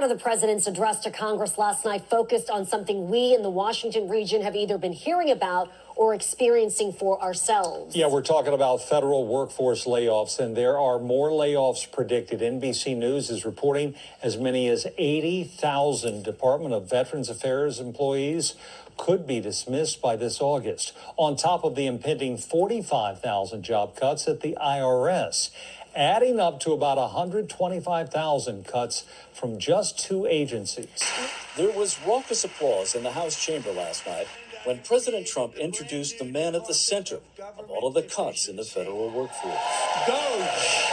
part of the president's address to Congress last night focused on something we in the Washington region have either been hearing about or experiencing for ourselves. Yeah, we're talking about federal workforce layoffs, and there are more layoffs predicted. NBC News is reporting as many as 80,000 Department of Veterans Affairs employees could be dismissed by this August, on top of the impending 45,000 job cuts at the IRS, adding up to about 125,000 cuts from just two agencies. There was raucous applause in the House chamber last night when President Trump introduced the man at the center of all of the cuts in the federal workforce. Doge.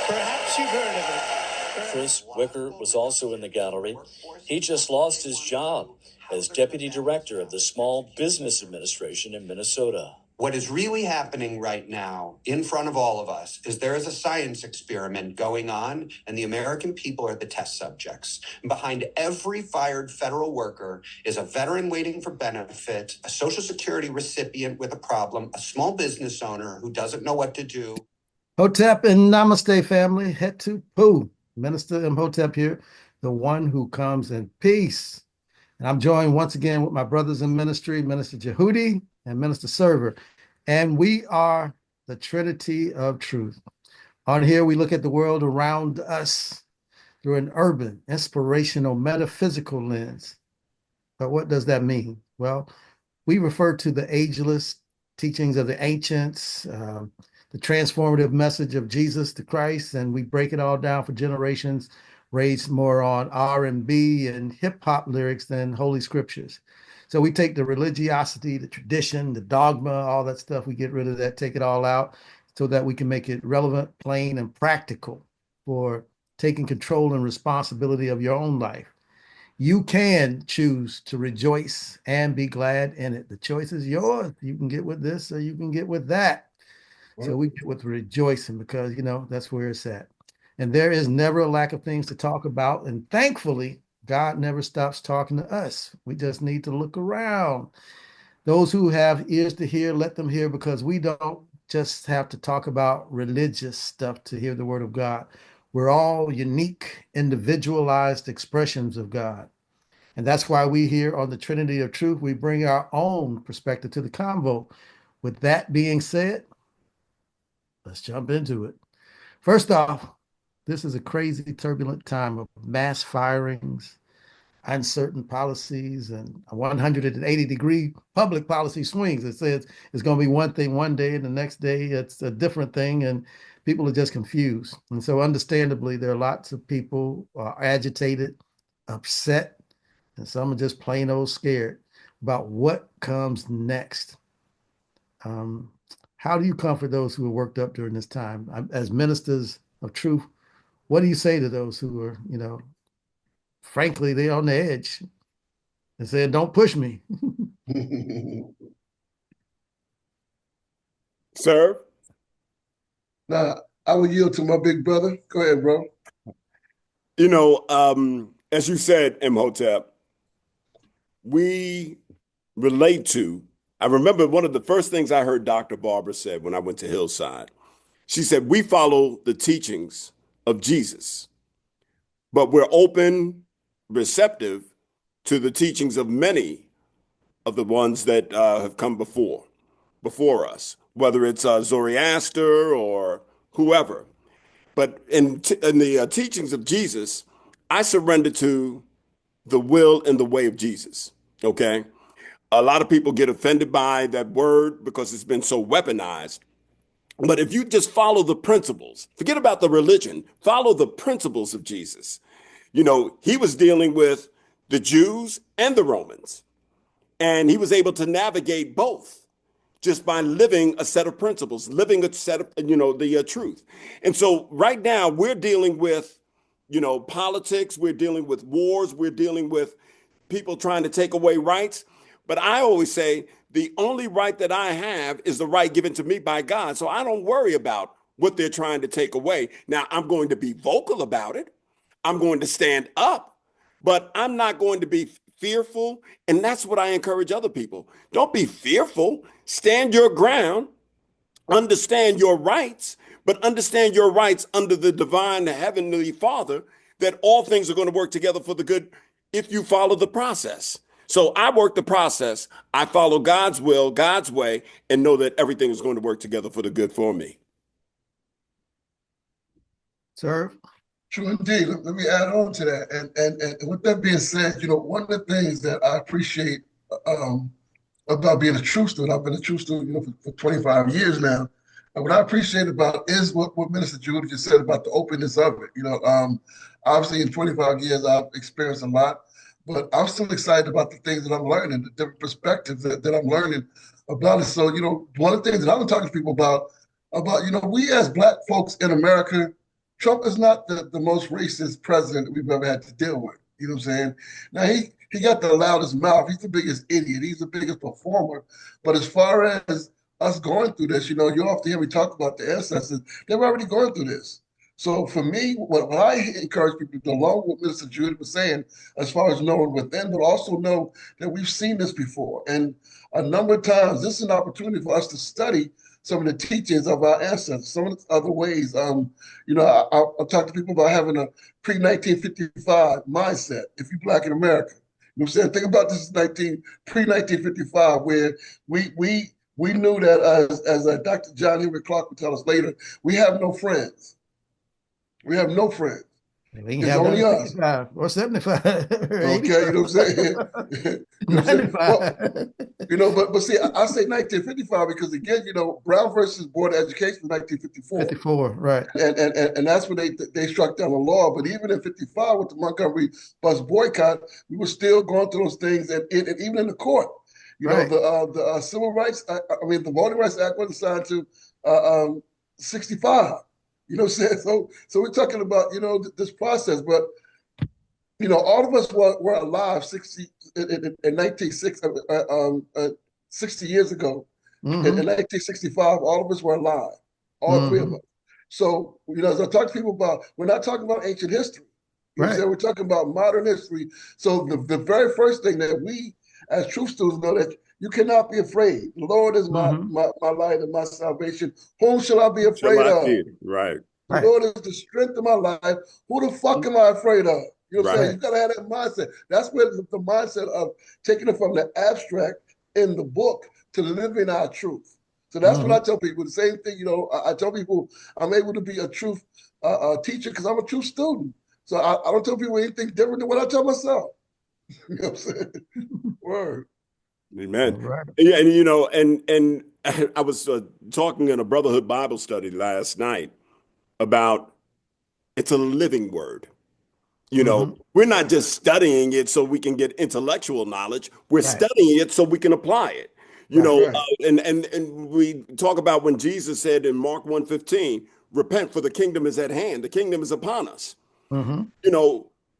Perhaps you've heard of it. Chris Wicker was also in the gallery. He just lost his job as deputy director of the Small Business Administration in Minnesota. What is really happening right now in front of all of us is there is a science experiment going on, and the American people are the test subjects. And behind every fired federal worker is a veteran waiting for benefit, a Social Security recipient with a problem, a small business owner who doesn't know what to do. Hotep and Namaste, family. Hetu Pu. Minister Imhotep here, the one who comes in peace. And I'm joined once again with my brothers in ministry, Minister Jehudi and Minister Server. And we are the Trinity of Truth. On here, we look at the world around us through an urban, inspirational, metaphysical lens. But what does that mean? Well, we refer to the ageless teachings of the ancients, the transformative message of Jesus the Christ, and we break it all down for generations, raised more on R&B and hip hop lyrics than Holy Scriptures. So we take the religiosity, the tradition, the dogma, all that stuff, we get rid of that, take it all out so that we can make it relevant, plain, and practical for taking control and responsibility of your own life. You can choose to rejoice and be glad in it. The choice is yours. You can get with this or you can get with that. So we get with rejoicing because, that's where it's at. And there is never a lack of things to talk about. And thankfully, God never stops talking to us. We just need to look around. Those who have ears to hear, let them hear, because we don't just have to talk about religious stuff to hear the word of God. We're all unique, individualized expressions of God. And that's why we here on the Trinity of Truth, we bring our own perspective to the convo. With that being said, let's jump into it. First off, this is a crazy, turbulent time of mass firings, uncertain policies, and 180-degree public policy swings. It says it's going to be one thing one day, and the next day it's a different thing, and people are just confused. And so understandably, there are lots of people agitated, upset, and some are just plain old scared about what comes next. How do you comfort those who are worked up during this time? As ministers of truth, what do you say to those who are, frankly, they're on the edge and saying, don't push me? Sir? Now, I will yield to my big brother. Go ahead, bro. As you said, Imhotep, we relate to, I remember one of the first things I heard Dr. Barbara said when I went to Hillside. She said, we follow the teachings of Jesus, but we're open, receptive to the teachings of many of the ones that have come before us, whether it's Zoroaster or whoever. But in the teachings of Jesus, I surrender to the will and the way of Jesus, okay? A lot of people get offended by that word because it's been so weaponized. But if you just follow the principles, forget about the religion, follow the principles of Jesus. He was dealing with the Jews and the Romans, and he was able to navigate both just by living a set of principles, living a set of, the truth. And so right now we're dealing with, politics, we're dealing with wars, we're dealing with people trying to take away rights. But I always say the only right that I have is the right given to me by God. So I don't worry about what they're trying to take away. Now, I'm going to be vocal about it. I'm going to stand up, but I'm not going to be fearful. And that's what I encourage other people. Don't be fearful. Stand your ground. Understand your rights, but understand your rights under the divine Heavenly Father, that all things are going to work together for the good if you follow the process. So I work the process. I follow God's will, God's way, and know that everything is going to work together for the good for me. Sir? True indeed. Let me add on to that. And with that being said, one of the things that I appreciate um, about being a true student, I've been a true student, for 25 years now. And what I appreciate about is what Minister Judy just said about the openness of it. Obviously in 25 years, I've experienced a lot, but I'm still excited about the things that I'm learning, the different perspectives that I'm learning about it. So, one of the things that I've been talking to people about, we as Black folks in America, Trump is not the most racist president that we've ever had to deal with. You know what I'm saying? Now, he got the loudest mouth. He's the biggest idiot. He's the biggest performer. But as far as us going through this, you often hear me talk about the ancestors. They were already going through this. So for me, what I encourage people to do, along with Mr. Judy was saying, as far as knowing within, but also know that we've seen this before. And a number of times, this is an opportunity for us to study some of the teachings of our ancestors, some of the other ways. I talk to people about having a pre-1955 mindset, if you're Black in America. You know what I'm saying? Think about this pre-1955, where we knew that, as Dr. John Henry Clark would tell us later, we have no friends. We have no friends. It's only us. Or 75. Or okay, you know what I'm saying? 95. But see, I say 1955 because, again, Brown versus Board of Education was 1954. 54, right. And that's when they struck down the law. But even in 55 with the Montgomery bus boycott, we were still going through those things, and even in the court. The Civil Rights, the Voting Rights Act wasn't signed to 65. You know what I'm saying? So we're talking about, this process, but, all of us were alive 60 years ago. Mm-hmm. In 1965, all of us were alive, all three of us. So, as I talk to people about, we're not talking about ancient history. You know what I'm saying? We're talking about modern history. So the very first thing that we, as truth students, know that you cannot be afraid. The Lord is my light and my salvation. Whom shall I be afraid of? Right. The Lord is the strength of my life. Who the fuck am I afraid of? You know what I'm saying? You got to have that mindset. That's where the mindset of taking it from the abstract in the book to living our truth. So that's what I tell people. The same thing, I tell people I'm able to be a truth teacher because I'm a truth student. So I don't tell people anything different than what I tell myself. You know what I'm saying? Word. Amen. Right. Yeah, and I was talking in a Brotherhood Bible study last night about it's a living word. We're not just studying it so we can get intellectual knowledge. We're studying it so we can apply it. And we talk about when Jesus said in Mark 1:15, repent for the kingdom is at hand. The kingdom is upon us.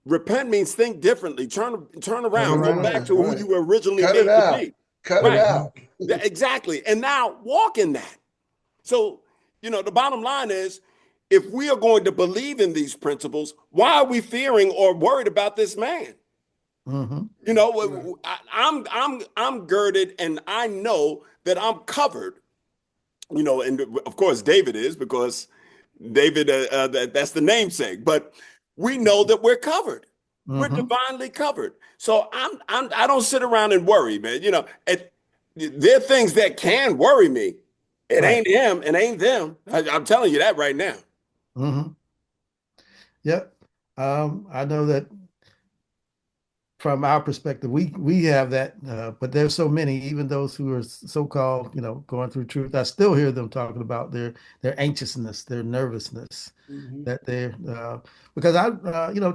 Repent means think differently. Turn around. Go back to who you were originally made to be. Cut it out. Exactly. And now walk in that. So, the bottom line is, if we are going to believe in these principles, why are we fearing or worried about this man? I'm girded and I know that I'm covered. And of course David is, because David, that's the namesake. But we know that we're covered. We're divinely covered. So I don't sit around and worry, man. There are things that can worry me. It ain't him. It ain't them. I'm telling you that right now. Yep. I know that from our perspective, we have that, but there's so many, even those who are so-called, going through truth. I still hear them talking about their anxiousness, their nervousness, that they're because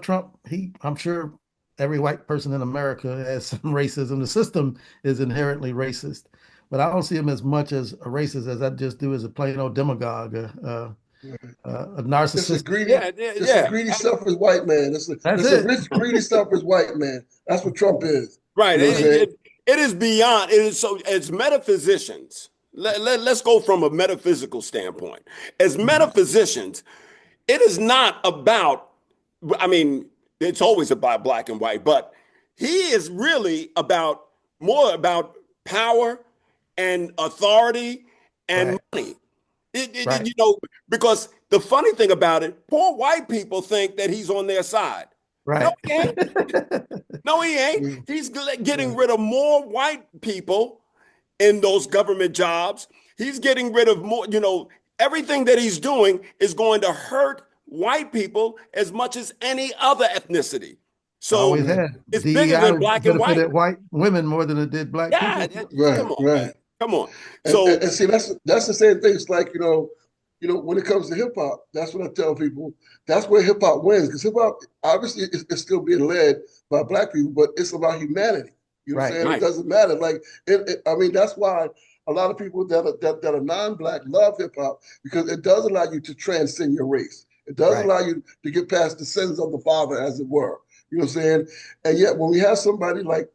Trump. I'm sure every white person in America has some racism. The system is inherently racist, but I don't see him as much as a racist as I just do as a plain old demagogue. A narcissist. It's a greedy, selfish white man. It's a rich, greedy, selfish white man. That's what Trump is. Right. It is beyond. It is so. As metaphysicians, let's go from a metaphysical standpoint. As metaphysicians, it is not about. It's always about black and white, but he is really more about power and authority and money. Because The funny thing about it, poor white people think that he's on their side. Right. No, he ain't. No, he ain't. He's getting rid of more white people in those government jobs. He's getting rid of more, everything that he's doing is going to hurt white people as much as any other ethnicity. So Always had. it's bigger than black and white. Benefited white women more than it did black Yeah, people. come on, man. Come on. And see, that's the same thing. It's like, when it comes to hip hop, that's what I tell people. That's where hip hop wins, because hip hop obviously is still being led by black people, but it's about humanity. You know what I'm saying? Right. It doesn't matter. Like, that's why a lot of people that are non-black love hip hop, because it does allow you to transcend your race. It does allow you to get past the sins of the father, as it were. You know what I'm saying? And yet, when we have somebody like,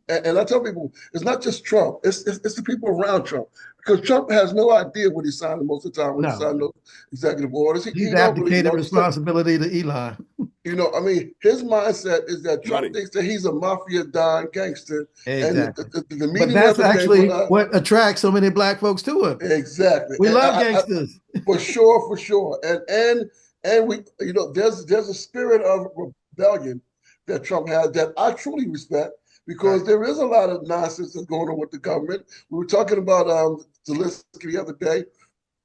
and I tell people, it's not just Trump; it's the people around Trump, because Trump has no idea what he's signing most of the time when he signs those executive orders. He's abdicated responsibility to Elon. His mindset is that Trump thinks that he's a mafia don gangster. Exactly. And the but that's actually what attracts so many black folks to him. Exactly. We love gangsters. For sure. And we, there's a spirit of rebellion that Trump has that I truly respect, because there is a lot of nonsense that's going on with the government. We were talking about Zelensky the other day.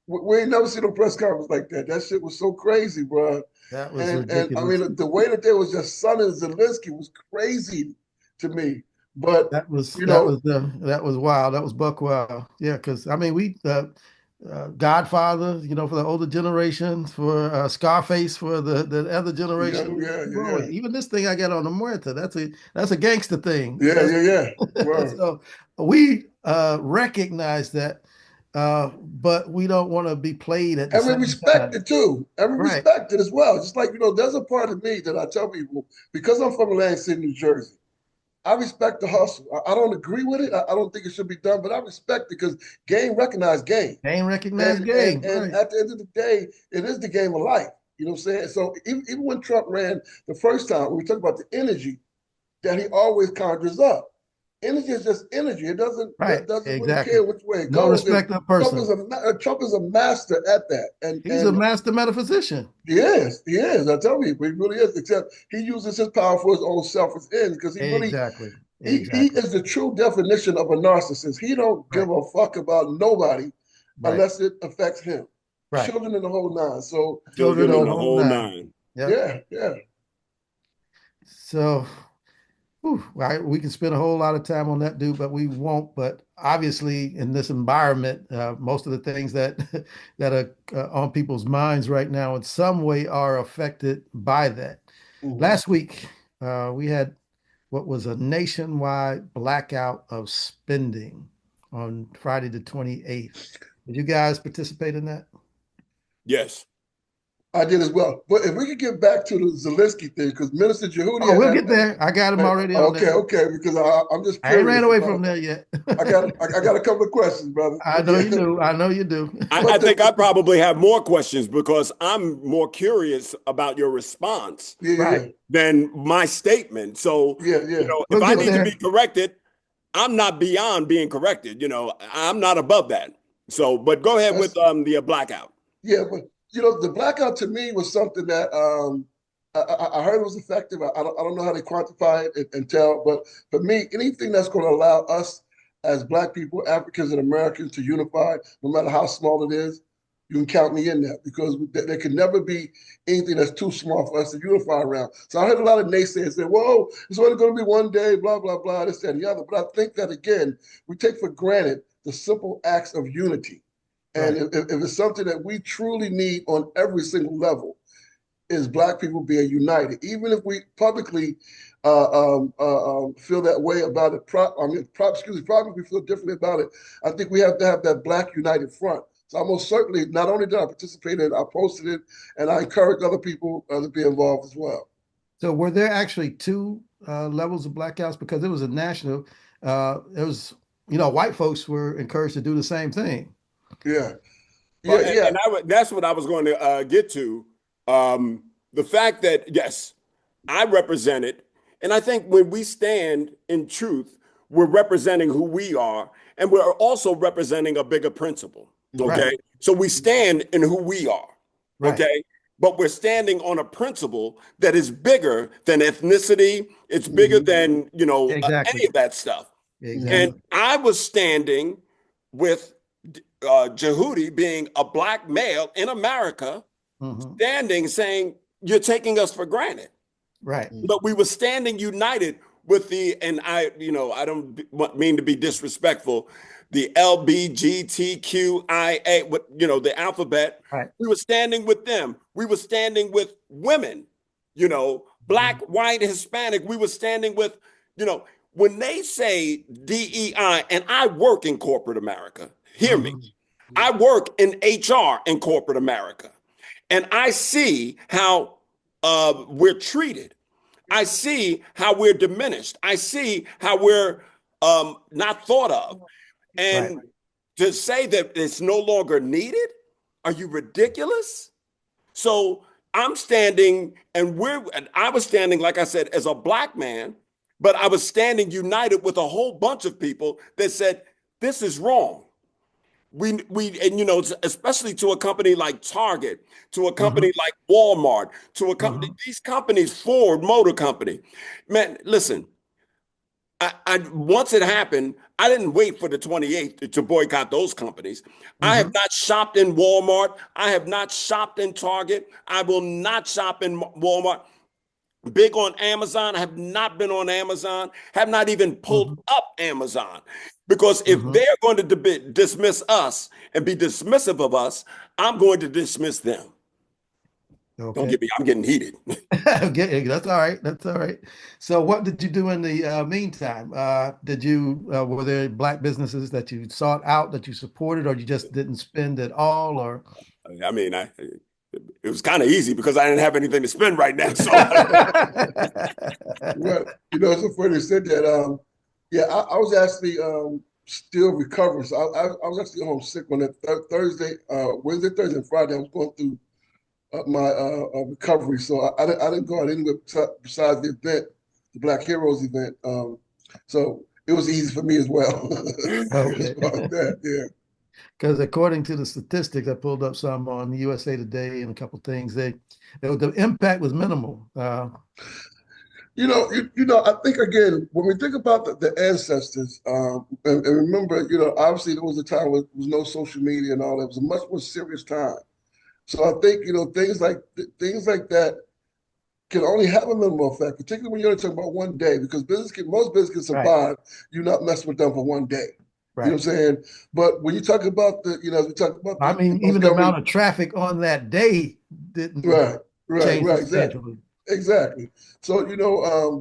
We ain't never seen a press conference like that. That shit was so crazy, bro. That was ridiculous. The way that they was just sunning Zelensky was crazy to me. But that was wild. That was buck wild. Yeah, because we Godfather, for the older generations, for Scarface for the other generation. Yeah. Even this thing I got on the Muerta, that's a gangster thing. Yeah. Right. So we recognize that, but we don't want to be played at the same time. And we respect it too. And we respect it as well. Just like, there's a part of me that I tell people, because I'm from Atlantic City, New Jersey, I respect the hustle. I don't agree with it. I don't think it should be done, but I respect it, because game recognized game. Game recognized game. And at the end of the day, it is the game of life. You know what I'm saying? So even when Trump ran the first time, we talk about the energy that he always conjures up. Energy is just energy. It doesn't really care which way it goes. No respect of person. Trump is a master at that. And he's a master metaphysician. He is. I tell you, he really is. Except he uses his power for his own selfish ends, because he really he is the true definition of a narcissist. He don't give a fuck about nobody unless it affects him. Right. Children in the whole nine. So children in the whole nine. Yeah. So we can spend a whole lot of time on that dude, but we won't. But obviously, in this environment, most of the things that are on people's minds right now in some way are affected by that. Mm-hmm. Last week, we had what was a nationwide blackout of spending on Friday the 28th. Did you guys participate in that? Yes. I did as well. But if we could get back to the Zelensky thing, because Minister Jehudi... Oh, we'll get there. I got him already on there. Okay, because I'm just curious. I ain't ran away from there yet. I got a couple of questions, brother. I know you do. I think I probably have more questions, because I'm more curious about your response than my statement. So, if I need to be corrected, I'm not beyond being corrected. I'm not above that. So, but go ahead with the blackout. Yeah, but the blackout to me was something that I heard was effective. I don't know how they quantify it and tell, but for me, anything that's going to allow us as Black people, Africans and Americans to unify, no matter how small it is, you can count me in that, because there can never be anything that's too small for us to unify around. So I heard a lot of naysayers say, whoa, it's only going to be one day, blah, blah, blah, this, that, and the other. But I think that, again, we take for granted the simple acts of unity. And if it's something that we truly need on every single level, is Black people being united. Even if we publicly feel that way about it, probably we feel differently about it. I think we have to have that Black united front. So I most certainly, not only did I participate in it, I posted it, and I encourage other people to be involved as well. So were there actually two levels of blackouts? Because it was a national, it was, white folks were encouraged to do the same thing. Yeah. And that's what I was going to get to. The fact that, yes, I represent it. And I think when we stand in truth, we're representing who we are. And we're also representing a bigger principle. Okay. Right. So we stand in who we are. Right. Okay. But we're standing on a principle that is bigger than ethnicity. It's bigger than, Exactly. any of that stuff. Exactly. And I was standing with Jehudi being a black male in America, standing saying, you're taking us for granted. Right. But we were standing united with and I don't mean to be disrespectful, the LBGTQIA, the alphabet. Right. We were standing with them. We were standing with women, black, white, Hispanic. We were standing with, when they say DEI, and I work in corporate America, hear me. I work in HR in corporate America, and I see how we're treated. I see how we're diminished. I see how we're not thought of. And to say that it's no longer needed, are you ridiculous? So I'm standing, and I was standing, like I said, as a black man, but I was standing united with a whole bunch of people that said, this is wrong. Especially to a company like Target, to a company like Walmart, to a company, these companies, Ford Motor Company. Man, listen, I once it happened, I didn't wait for the 28th to boycott those companies. I have not shopped in Walmart. I have not shopped in Target. I will not shop in Walmart. Big on Amazon. I have not been on Amazon, have not even pulled up Amazon. Because if they're going to dismiss us and be dismissive of us, I'm going to dismiss them. Okay. Don't get me, I'm getting heated. Okay, that's all right. That's all right. So what did you do in the meantime? Were there black businesses that you sought out, that you supported, or you just didn't spend it all? Or I mean, it was kind of easy because I didn't have anything to spend right now. So Well, it's so funny you said that. I was actually still recovering. So I was actually home sick on that Thursday, Wednesday, Thursday, and Friday. I was going through my recovery, so I didn't go out anywhere besides the event, the Black Heroes event. So it was easy for me as well. Okay. Yeah. Because according to the statistics, I pulled up some on USA Today and a couple things. The impact was minimal. I think again when we think about the ancestors, and remember, obviously there was a time where there was no social media and all that. It was a much more serious time. So I think things like that can only have a minimal effect, particularly when you're talking about one day, because most business can survive. You're not messing with them for one day. Right. You know what I'm saying? But when you talk about we talk about even the amount of traffic on that day didn't change substantially. Exactly. So,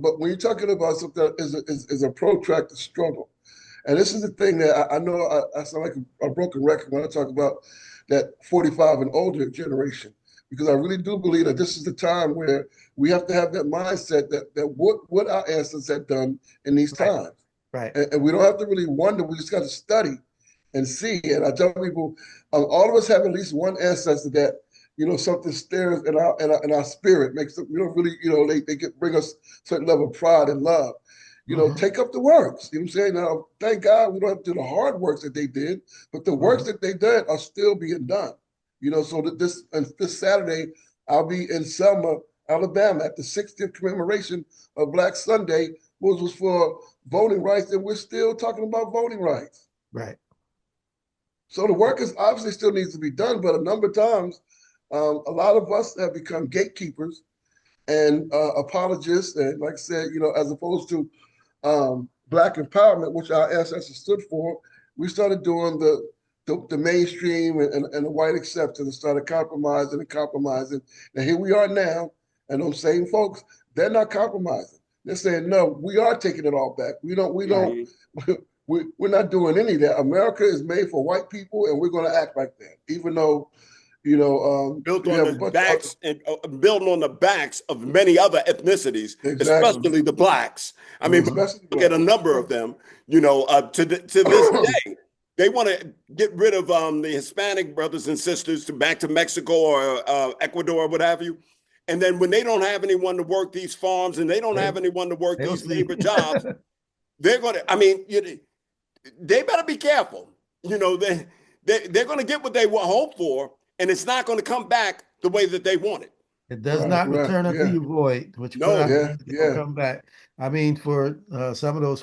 but when you're talking about something that is a protracted struggle, and this is the thing that I know I sound like a broken record when I talk about that 45 and older generation, because I really do believe that this is the time where we have to have that mindset that what our ancestors have done in these times. Right. And we don't have to really wonder. We just got to study and see. And I tell people, all of us have at least one ancestor that, something stirs in our spirit, makes them, really, they bring us a certain level of pride and love. Take up the works. You know what I'm saying? Now, thank God we don't have to do the hard works that they did, but the works that they did are still being done. So that this Saturday, I'll be in Selma, Alabama at the 60th commemoration of Black Sunday, which was for voting rights, and we're still talking about voting rights. Right. So the work is obviously still needs to be done, but a number of times, a lot of us have become gatekeepers and apologists, and like I said, as opposed to Black empowerment, which our ancestors stood for, we started doing the mainstream and the white acceptance and started compromising. And here we are now, and those same folks, they're not compromising. They're saying, no, we are taking it all back. We're not doing any of that. America is made for white people, and we're going to act like that, even though, built on the backs and building on the backs of many other ethnicities, especially the blacks. I mean, look at a number of them. To this day, they want to get rid of the Hispanic brothers and sisters back to Mexico or Ecuador or what have you. And then when they don't have anyone to work these farms and they don't have anyone to work these labor jobs, they're going to. I mean, they better be careful. They're going to get what they hope for, and it's not going to come back the way that they want it. It does not return unto you void, which you put out will come back. I mean, for some of those,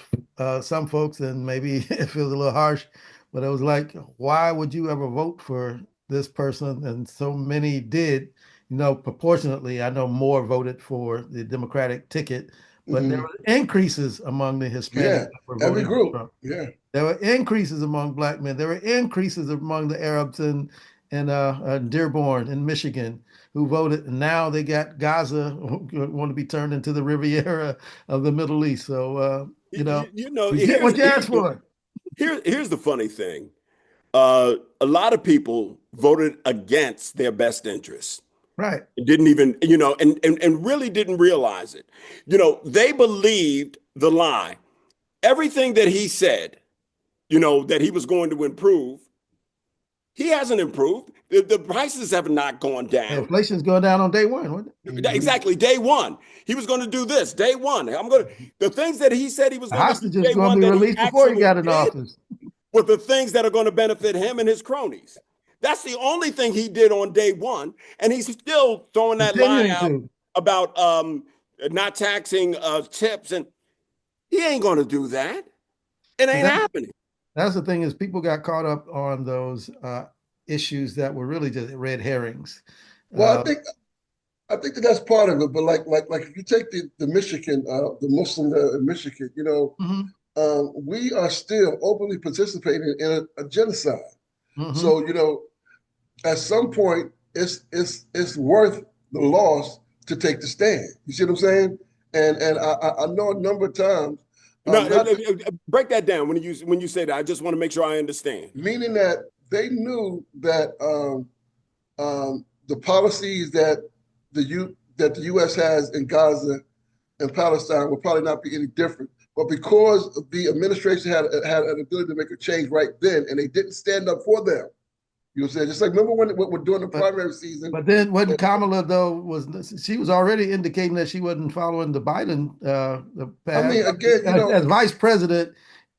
some folks, and maybe it feels a little harsh, but it was like, why would you ever vote for this person? And so many did, proportionately. I know more voted for the Democratic ticket, but there were increases among the Hispanics that were voting for Trump. There were increases among Black men. There were increases among the Arabs in Dearborn in Michigan who voted. And now they got Gaza want to be turned into the Riviera of the Middle East. So, you get what you asked for. Here's the funny thing. A lot of people voted against their best interests. Right. Didn't even, and really didn't realize it. They believed the lie. Everything that he said, that he was going to improve, he hasn't improved. The prices have not gone down. The inflation's going down on day one, wasn't it? Exactly, day one. He was going to do this, day one. The things that he said he was going to do, day going to be released before he got in office. Were the things that are going to benefit him and his cronies. That's the only thing he did on day one, and he's still throwing that lie out about not taxing tips, and he ain't going to do that. It ain't happening. That's the thing, is people got caught up on those issues that were really just red herrings. Well, I think that's part of it. But like if you take the Michigan, the Muslim in Michigan, we are still openly participating in a genocide. So at some point, it's worth the loss to take the stand. You see what I'm saying? And I know a number of times. Break that down when you say that. I just want to make sure I understand. Meaning that they knew that the policies that the U.S. has in Gaza and Palestine will probably not be any different. But because the administration had an ability to make a change right then, and they didn't stand up for them. You know what I'm saying? Just like, remember when we're doing the primary season. But then when Kamala, though, she was already indicating that she wasn't following the Biden path. I mean, again, as vice president,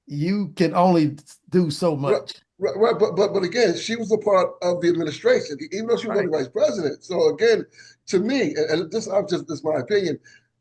you can only do so much. Right. But again, she was a part of the administration, even though she was the vice president. So again, to me, and this is my opinion,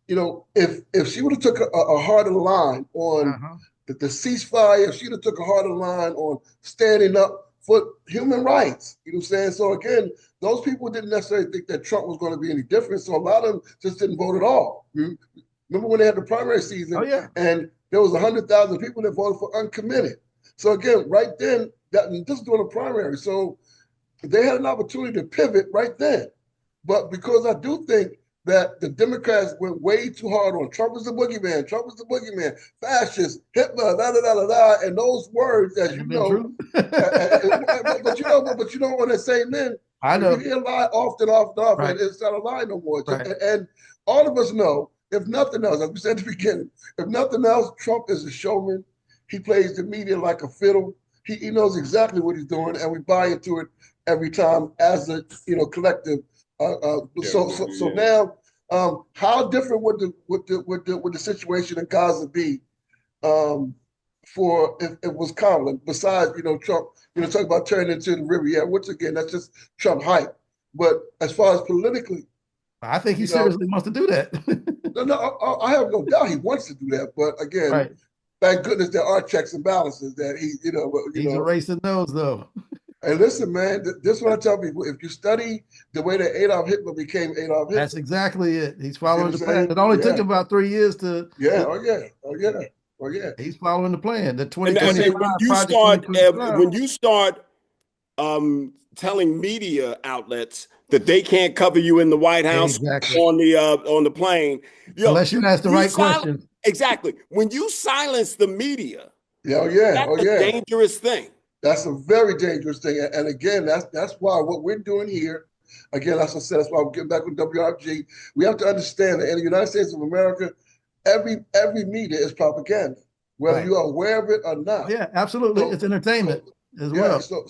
if she would have took a harder line on the ceasefire, if she would have took a harder line on standing up for human rights, you know what I'm saying? So again, those people didn't necessarily think that Trump was going to be any different. So a lot of them just didn't vote at all. Remember when they had the primary season? And there was 100,000 people that voted for uncommitted. So again, right then, this is during the primary. So they had an opportunity to pivot right then. But because I do think that the Democrats went way too hard on Trump is the boogeyman, Trump is the boogeyman, fascist, Hitler, and those words, as you know. But on that same end, I know you hear a lie often, and it's not a lie no more. And all of us know, if nothing else, as we said at the beginning, if nothing else, Trump is a showman. He plays the media like a fiddle. He knows exactly what he's doing, and we buy into it every time as a collective. So now, how different would the situation in Gaza be for if it was Kamala? Besides, Trump, talk about turning into the Riviera, which again, that's just Trump hype. But as far as politically, I think he seriously wants to do that. No, I have no doubt he wants to do that. But again, thank goodness there are checks and balances that he's erasing those though. Hey, listen, man, this is what I tell people. If you study the way that Adolf Hitler became Adolf Hitler. That's exactly it. He's following the plan. It only took him about 3 years to. Yeah. Oh, yeah. He's following the plan. The 2025 when you start telling media outlets that they can't cover you in the White House on the plane. Unless you ask the right questions. Exactly. When you silence the media, that's a dangerous thing. That's a very dangerous thing. And again, that's why what we're doing here, again, as I said, that's why we're getting back with WRG. We have to understand that in the United States of America, every media is propaganda, whether you are aware of it or not. Yeah, absolutely. It's entertainment as well. So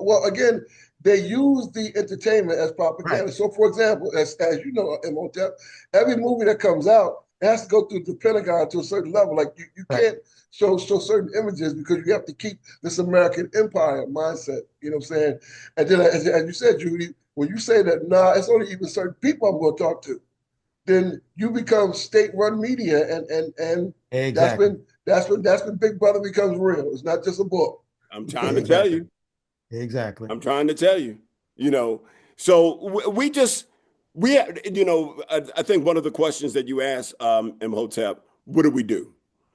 well, again, they use the entertainment as propaganda. Right. So, for example, as you know, Imhotep, every movie that comes out, it has to go through the Pentagon to a certain level. Like you can't show certain images because you have to keep this American empire mindset. You know what I'm saying? And then, as you said, Judy, when you say that, nah, it's only even certain people I'm going to talk to, then you become state-run media, and Exactly. that's when Big Brother becomes real. It's not just a book. I'm trying to tell you. Exactly. I'm trying to tell you. You know, so I think one of the questions that you asked, Imhotep, what do?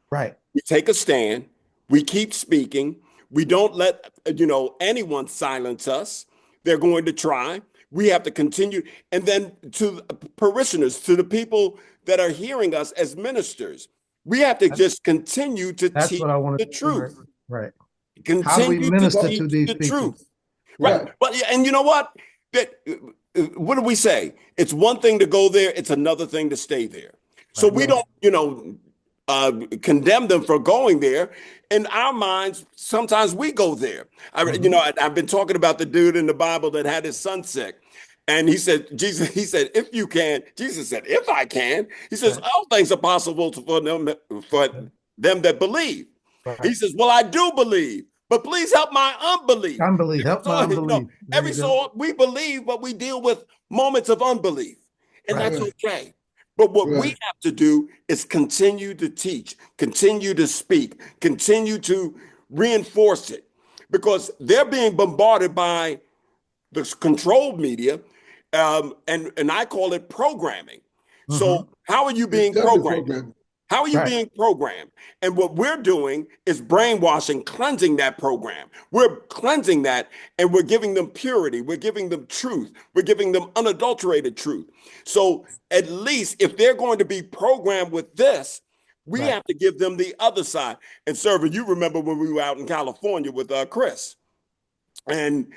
Right. We take a stand. We keep speaking. We don't let anyone silence us. They're going to try. We have to continue. And then to the parishioners, to the people that are hearing us as ministers, we have to just continue to That's teach what I want the to. truth. Right. How do we Continue to minister to teach these the people? truth. Right. But and you know what? That what do we say? It's one thing to go there, it's another thing to stay there. So we don't, condemn them for going there. In our minds, sometimes we go there. I've been talking about the dude in the Bible that had his son sick. And he said, he said, if you can, Jesus said, if I can, he says, all things are possible for them that believe. Right. He says, well, I do believe, but please help my unbelief. Unbelief. Help my unbelief. Every so we believe, but we deal with moments of unbelief, and Right. that's okay. But what we have to do is continue to teach, continue to speak, continue to reinforce it, because they're being bombarded by the controlled media, and I call it programming. So how are you It's being definitely programmed? programming. How are you Right. being programmed? And what we're doing is brainwashing, cleansing that program. We're cleansing that, and we're giving them purity. We're giving them truth. We're giving them unadulterated truth. So at least if they're going to be programmed with this, we Right. have to give them the other side. And Server, you remember when we were out in California with Chris, and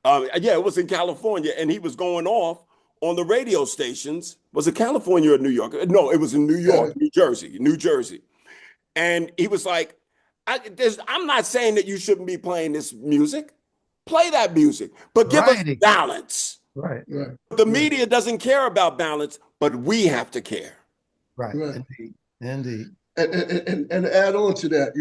yeah, it was in California, and he was going off on the radio stations. Was it California or New York? No, it was in New York, New Jersey. And he was like, I'm not saying that you shouldn't be playing this music. Play that music, but give us Right. balance. Right. The media doesn't care about balance, but we have to care. Right. Right. Indeed. And to add on to that,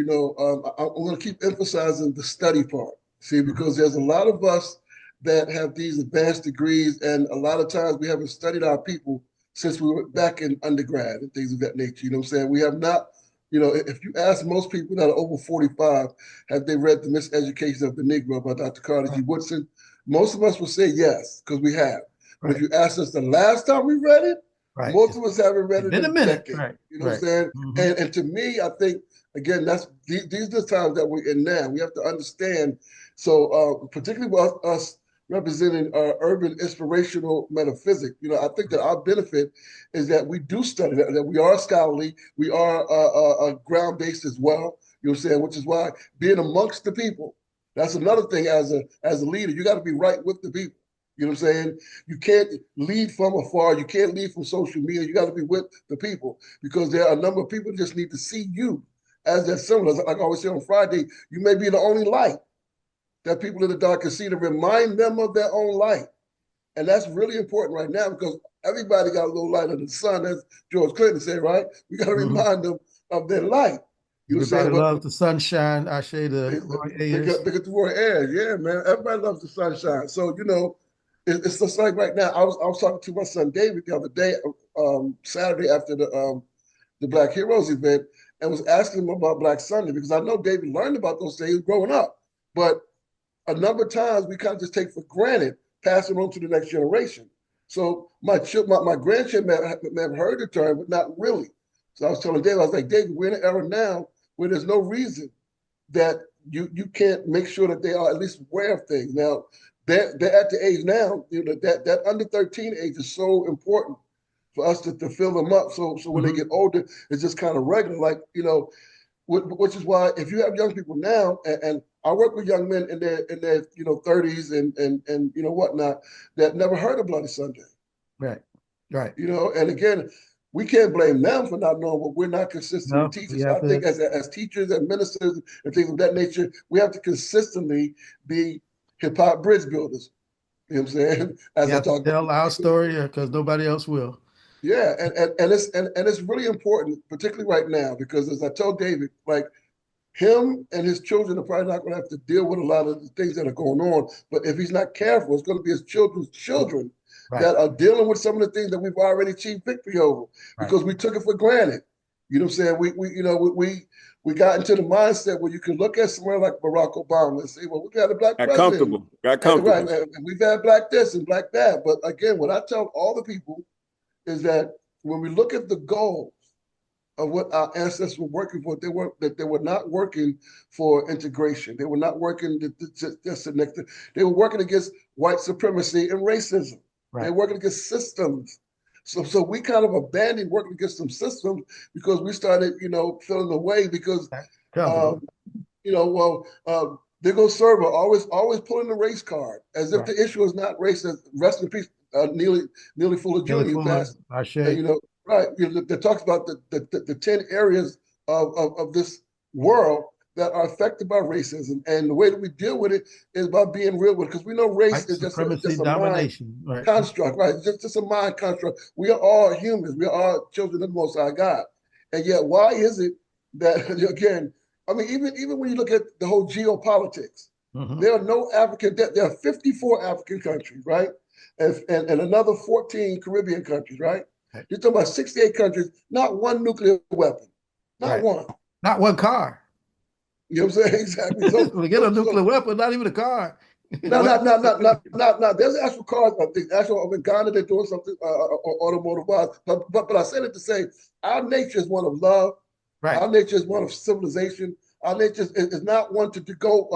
I'm going to keep emphasizing the study part. See, because there's a lot of us that have these advanced degrees, and a lot of times we haven't studied our people since we were back in undergrad and things of that nature. You know what I'm saying? We have not, if you ask most people that are over 45, have they read The Miseducation of the Negro by Dr. Carter G. Woodson? Most of us will say yes, because we have. But if you ask us the last time we read it, most of us haven't read it in a minute. Right. You know what I'm saying? And to me, I think, again, these are the times that we're in now. We have to understand. So particularly with us representing urban inspirational metaphysics, I think that our benefit is that we do study, that we are scholarly, we are ground-based as well, you know what I'm saying, which is why being amongst the people, that's another thing as a leader, you got to be right with the people. You know what I'm saying? You can't lead from afar. You can't lead from social media. You got to be with the people, because there are a number of people that just need to see you as that similar. Like I always say on Friday, you may be the only light that people in the dark can see to remind them of their own light. And that's really important right now, because everybody got a little light under the sun, as George Clinton said, right? We got to remind them of their light. You Everybody loves the sunshine. I say the Roy Ayers. Look at the Roy Ayers. Yeah, man. Everybody loves the sunshine. So, it's just like right now. I was talking to my son David the other day, Saturday after the Black Heroes event, and was asking him about Black Sunday, because I know David learned about those things growing up, but a number of times we kind of just take for granted, pass it on to the next generation. So my grandchildren may have heard the term, but not really. So I was telling David, I was like, David, we're in an era now where there's no reason that you can't make sure that they are at least aware of things. Now, they're at the age now, that under 13 age is so important for us to fill them up. So when they get older, it's just kind of regular, like, which is why if you have young people now, and I work with young men in their 30s and whatnot, that never heard of Bloody Sunday. Right. And again, we can't blame them for not knowing what we're not consistently teaching. So I think as teachers and ministers and things of that nature, we have to consistently be hip hop bridge builders. You know what I'm saying? As I talk, tell our story, because nobody else will. Yeah, and it's really important, particularly right now, because as I told David, like, him and his children are probably not going to have to deal with a lot of the things that are going on. But if he's not careful, it's going to be his children's children that are dealing with some of the things that we've already achieved victory over because we took it for granted. You know what I'm saying? We got into the mindset where you can look at somewhere like Barack Obama and say, well, we've had a black president. Got comfortable. Right. And we've had black this and black that. But again, what I tell all the people is that when we look at the goals of what our ancestors were working for, they were not working for integration. They were not working they were working against white supremacy and racism. They were working against systems. So we kind of abandoned working against some systems because we started, feeling away because, they go server, always pulling the race card as if the issue is not racist. Rest in peace, Neely Fuller Jr. who passed. That talks about the 10 areas of this world that are affected by racism, and the way that we deal with it is by being real with it, because we know race is just a mind construct, right? Just a mind construct. We are all humans. We are all children of the Most High God, and yet why is it that again? I mean, even when you look at the whole geopolitics, there are no African. There are 54 African countries, right, and another 14 Caribbean countries, right. You're talking about 68 countries, not one nuclear weapon, not one, not one car. You know what I'm saying? Exactly. So we get a nuclear weapon, not even a car. No. There's actual cars. The actual in Ghana they're doing something automotive wise. But I said it to say our nature is one of love. Our nature is one of civilization. Our nature is not one to go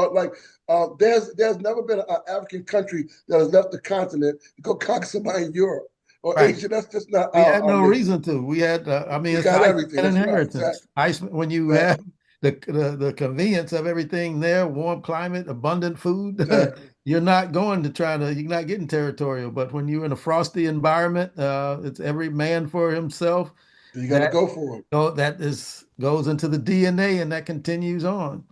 there's never been an African country that has left the continent to go conquer somebody in Europe or Asia. That's just not. We had no reason to. We had. It's got everything. An inheritance. When you have the convenience of everything there, warm climate, abundant food, you're not going to you're not getting territorial. But when you're in a frosty environment, it's every man for himself. You got to go for it. That goes into the DNA, and that continues on.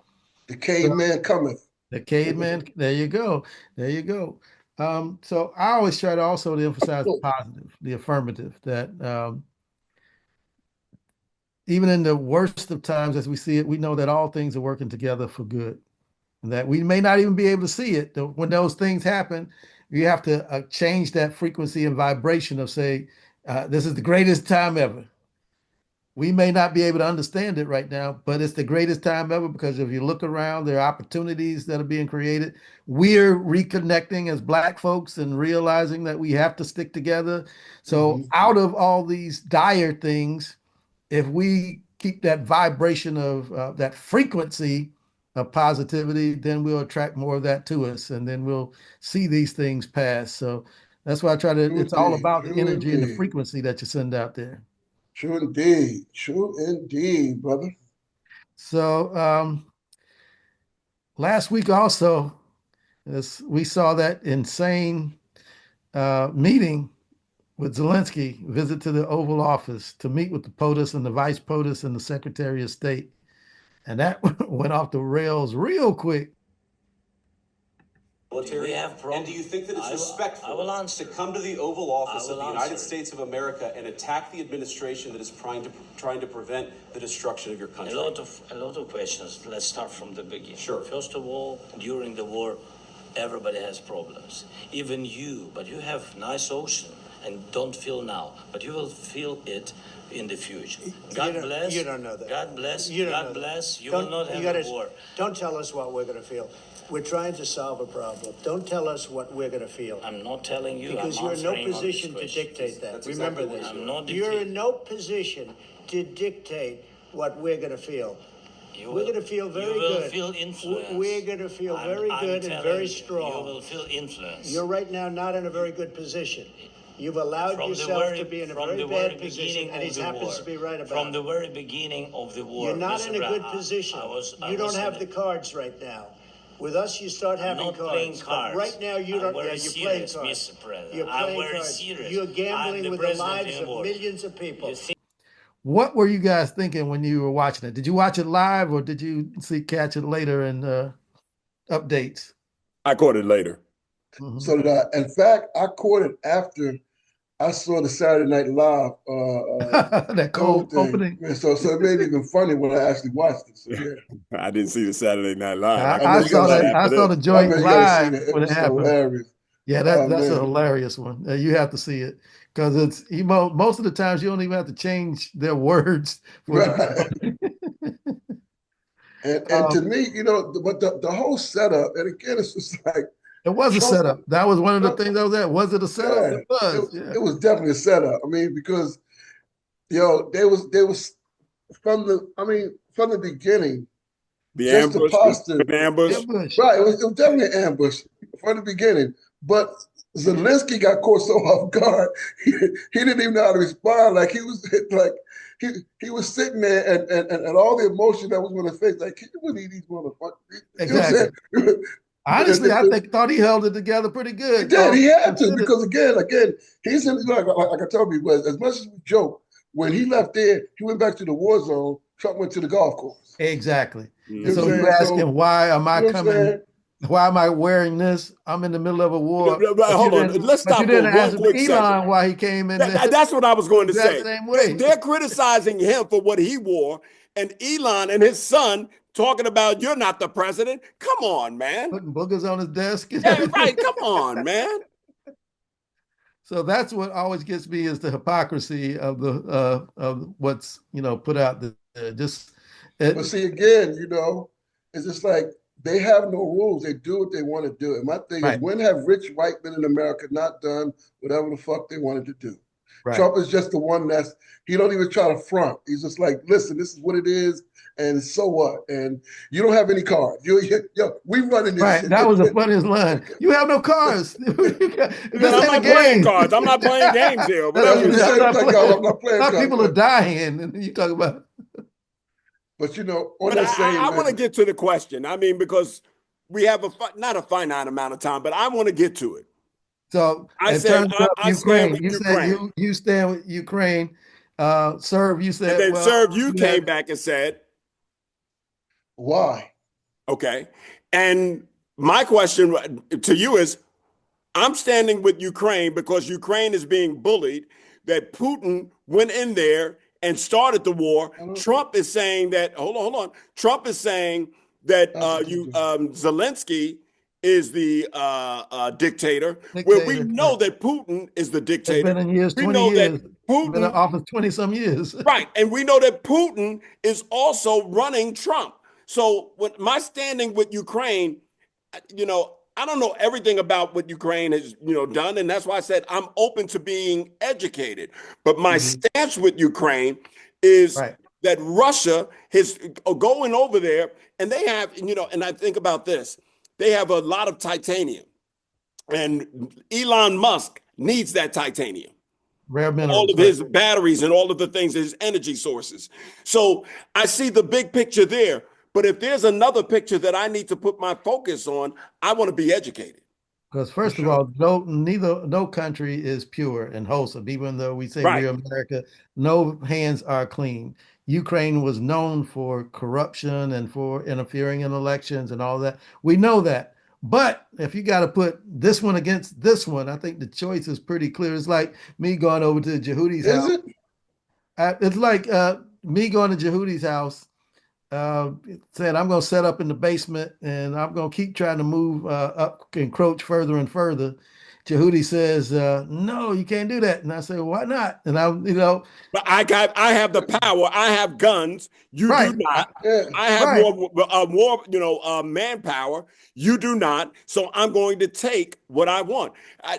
The caveman cometh. The caveman. There you go. There you go. So I always try to also emphasize the positive, the affirmative, that even in the worst of times as we see it, we know that all things are working together for good. And that we may not even be able to see it. When those things happen, you have to change that frequency and vibration of say, this is the greatest time ever. We may not be able to understand it right now, but it's the greatest time ever because if you look around, there are opportunities that are being created. We're reconnecting as Black folks and realizing that we have to stick together. So out of all these dire things, if we keep that vibration of that frequency of positivity, then we'll attract more of that to us, and then we'll see these things pass. So that's why I try to, it's all about the energy and the frequency that you send out there. True indeed, brother. So last week also, we saw that insane meeting with Zelensky, visit to the Oval Office to meet with the POTUS and the Vice POTUS and the Secretary of State. And that went off the rails real quick. We have problems. And do you think that it's respectful to come to the Oval Office of the United States of America and attack the administration that is trying to prevent the destruction of your country? A lot of questions. Let's start from the beginning. Sure. First of all, during the war, everybody has problems. Even you, but you have nice ocean and don't feel now, but you will feel it in the future. God bless. You don't know that. God bless. You God bless. You will not have a war. Don't tell us what we're going to feel. We're trying to solve a problem. Don't tell us what we're going to feel. I'm not telling you. Because you're in no position to dictate that. Remember this. You're in no position to dictate what we're going to feel. We're going to feel very good. You will feel influence. We're going to feel very good and very strong. You will feel influence. You're right now not in a very good position. You've allowed yourself to be in a very bad position, and he happens to be right about it. From the very beginning of the war. You're not in a good position. You don't have the cards right now. With us, you start having cards. But right now, you don't. Yeah, you're playing cards. Mr. President. You're playing cards. You're gambling with the lives of millions of people. What were you guys thinking when you were watching it? Did you watch it live, or did you catch it later in updates? I caught it later. So did I. In fact, I caught it after I saw the Saturday Night Live that cold cold thing, opening. man. So it made it even funny when I actually watched it. So yeah, I didn't see the Saturday Night Live. I, I know I gotta you check gotta saw it out see that. it. I after saw this. the I joint mean, you gotta see live it. It when it was happened. hilarious. Yeah, Oh that's a man. hilarious one. You have to see it because most of the times you don't even have to change their words for it to be Right. funny. And to me, but the whole setup, and again, it's just like It was a Trump. setup. That was one of the Trump things I was at. Was it a setup? yeah, It was. Yeah. it was definitely a setup. I mean, because they was from the beginning, The just the ambush, posture. the ambush. Ambush. Right, it was definitely an ambush from the beginning. But Zelensky got caught so off guard, he didn't even know how to respond. Like he was like he was sitting there and all the emotion that was on his face, like, can you believe these motherfuckers? You know what I'm Exactly. saying? Honestly, I thought he held it together pretty He good. did. He had to Considered. because again, he's in like I told you, as much as we joke, when he left there, he went back to the war zone. Trump went to the golf course. Exactly. You And know what so I'm you saying? ask him, So why am I you know what I'm coming? saying? Why am I wearing this? I'm in the middle of a war. Hold on. Let's But you stop for didn't one ask quick second. Elon why he came in there That's what I was the going to exact say. same way. They're criticizing him for what he wore, and Elon and his son talking about you're not the president. Come on, man. Putting boogers on his desk and Yeah, everything. right. Come on, man. So that's what always gets me is the hypocrisy of the of what's put out there. Just But it, see, again, it's just like they have no rules. They do what they want to do. And my thing is, right, when have rich white men in America not done whatever the fuck they wanted to do? right. Trump is just the one he don't even try to front. He's just like, listen, this is what it is, and so what? And you don't have any cars. We running this Right, shit. that was the funniest line. You have no cars. This I'm ain't a not playing game. cards. I'm not playing games here. That's Whatever what That's you what he he said. say. I'm said. He's not like, y'all, I'm playing. not playing Our cards. people are dying, and you talk about. But on But that same I want to get to the question. I mean, because we have not a finite amount of time, but I want to get to it. So, I in said terms of I stand Ukraine, with you said Ukraine, you stand with Ukraine. Serve, you and said, then well, Serve, you you came had back and said, why? okay. And my question to you is, I'm standing with Ukraine because Ukraine is being bullied, that Putin went in there and started the war. Trump is saying that, hold on. Trump is saying that Zelensky is the dictator, where we dictator. know that Putin is the It's dictator. been in years, We 20 know that years. Been in Putin, office 20 some years. right, and we know that Putin is also running Trump. So what my standing with Ukraine, I don't know everything about what Ukraine has, done. And that's why I said I'm open to being educated. But my stance with Ukraine is Right. that Russia is going over there and they have, and I think about this, they have a lot of titanium. And Elon Musk needs that titanium, Rare all minerals, of right. his batteries and all of the things, his energy sources. So I see the big picture there. But if there's another picture that I need to put my focus on, I want to be educated. Because first of all, no country is pure and wholesome. Even though we say Right. we're America, no hands are clean. Ukraine was known for corruption and for interfering in elections and all that. We know that. But if you got to put this one against this one, I think the choice is pretty clear. It's like me going over to Jehudi's Is house. it? It's like me going to Jehudi's house, said I'm going to set up in the basement and I'm going to keep trying to move up, encroach further and further. Jehudi says, "No, you can't do that." And I say, "Why not?" And But I have the power. I have guns. You do right, not. Yeah. I have right. more manpower. You do not. So I'm going to take what I want.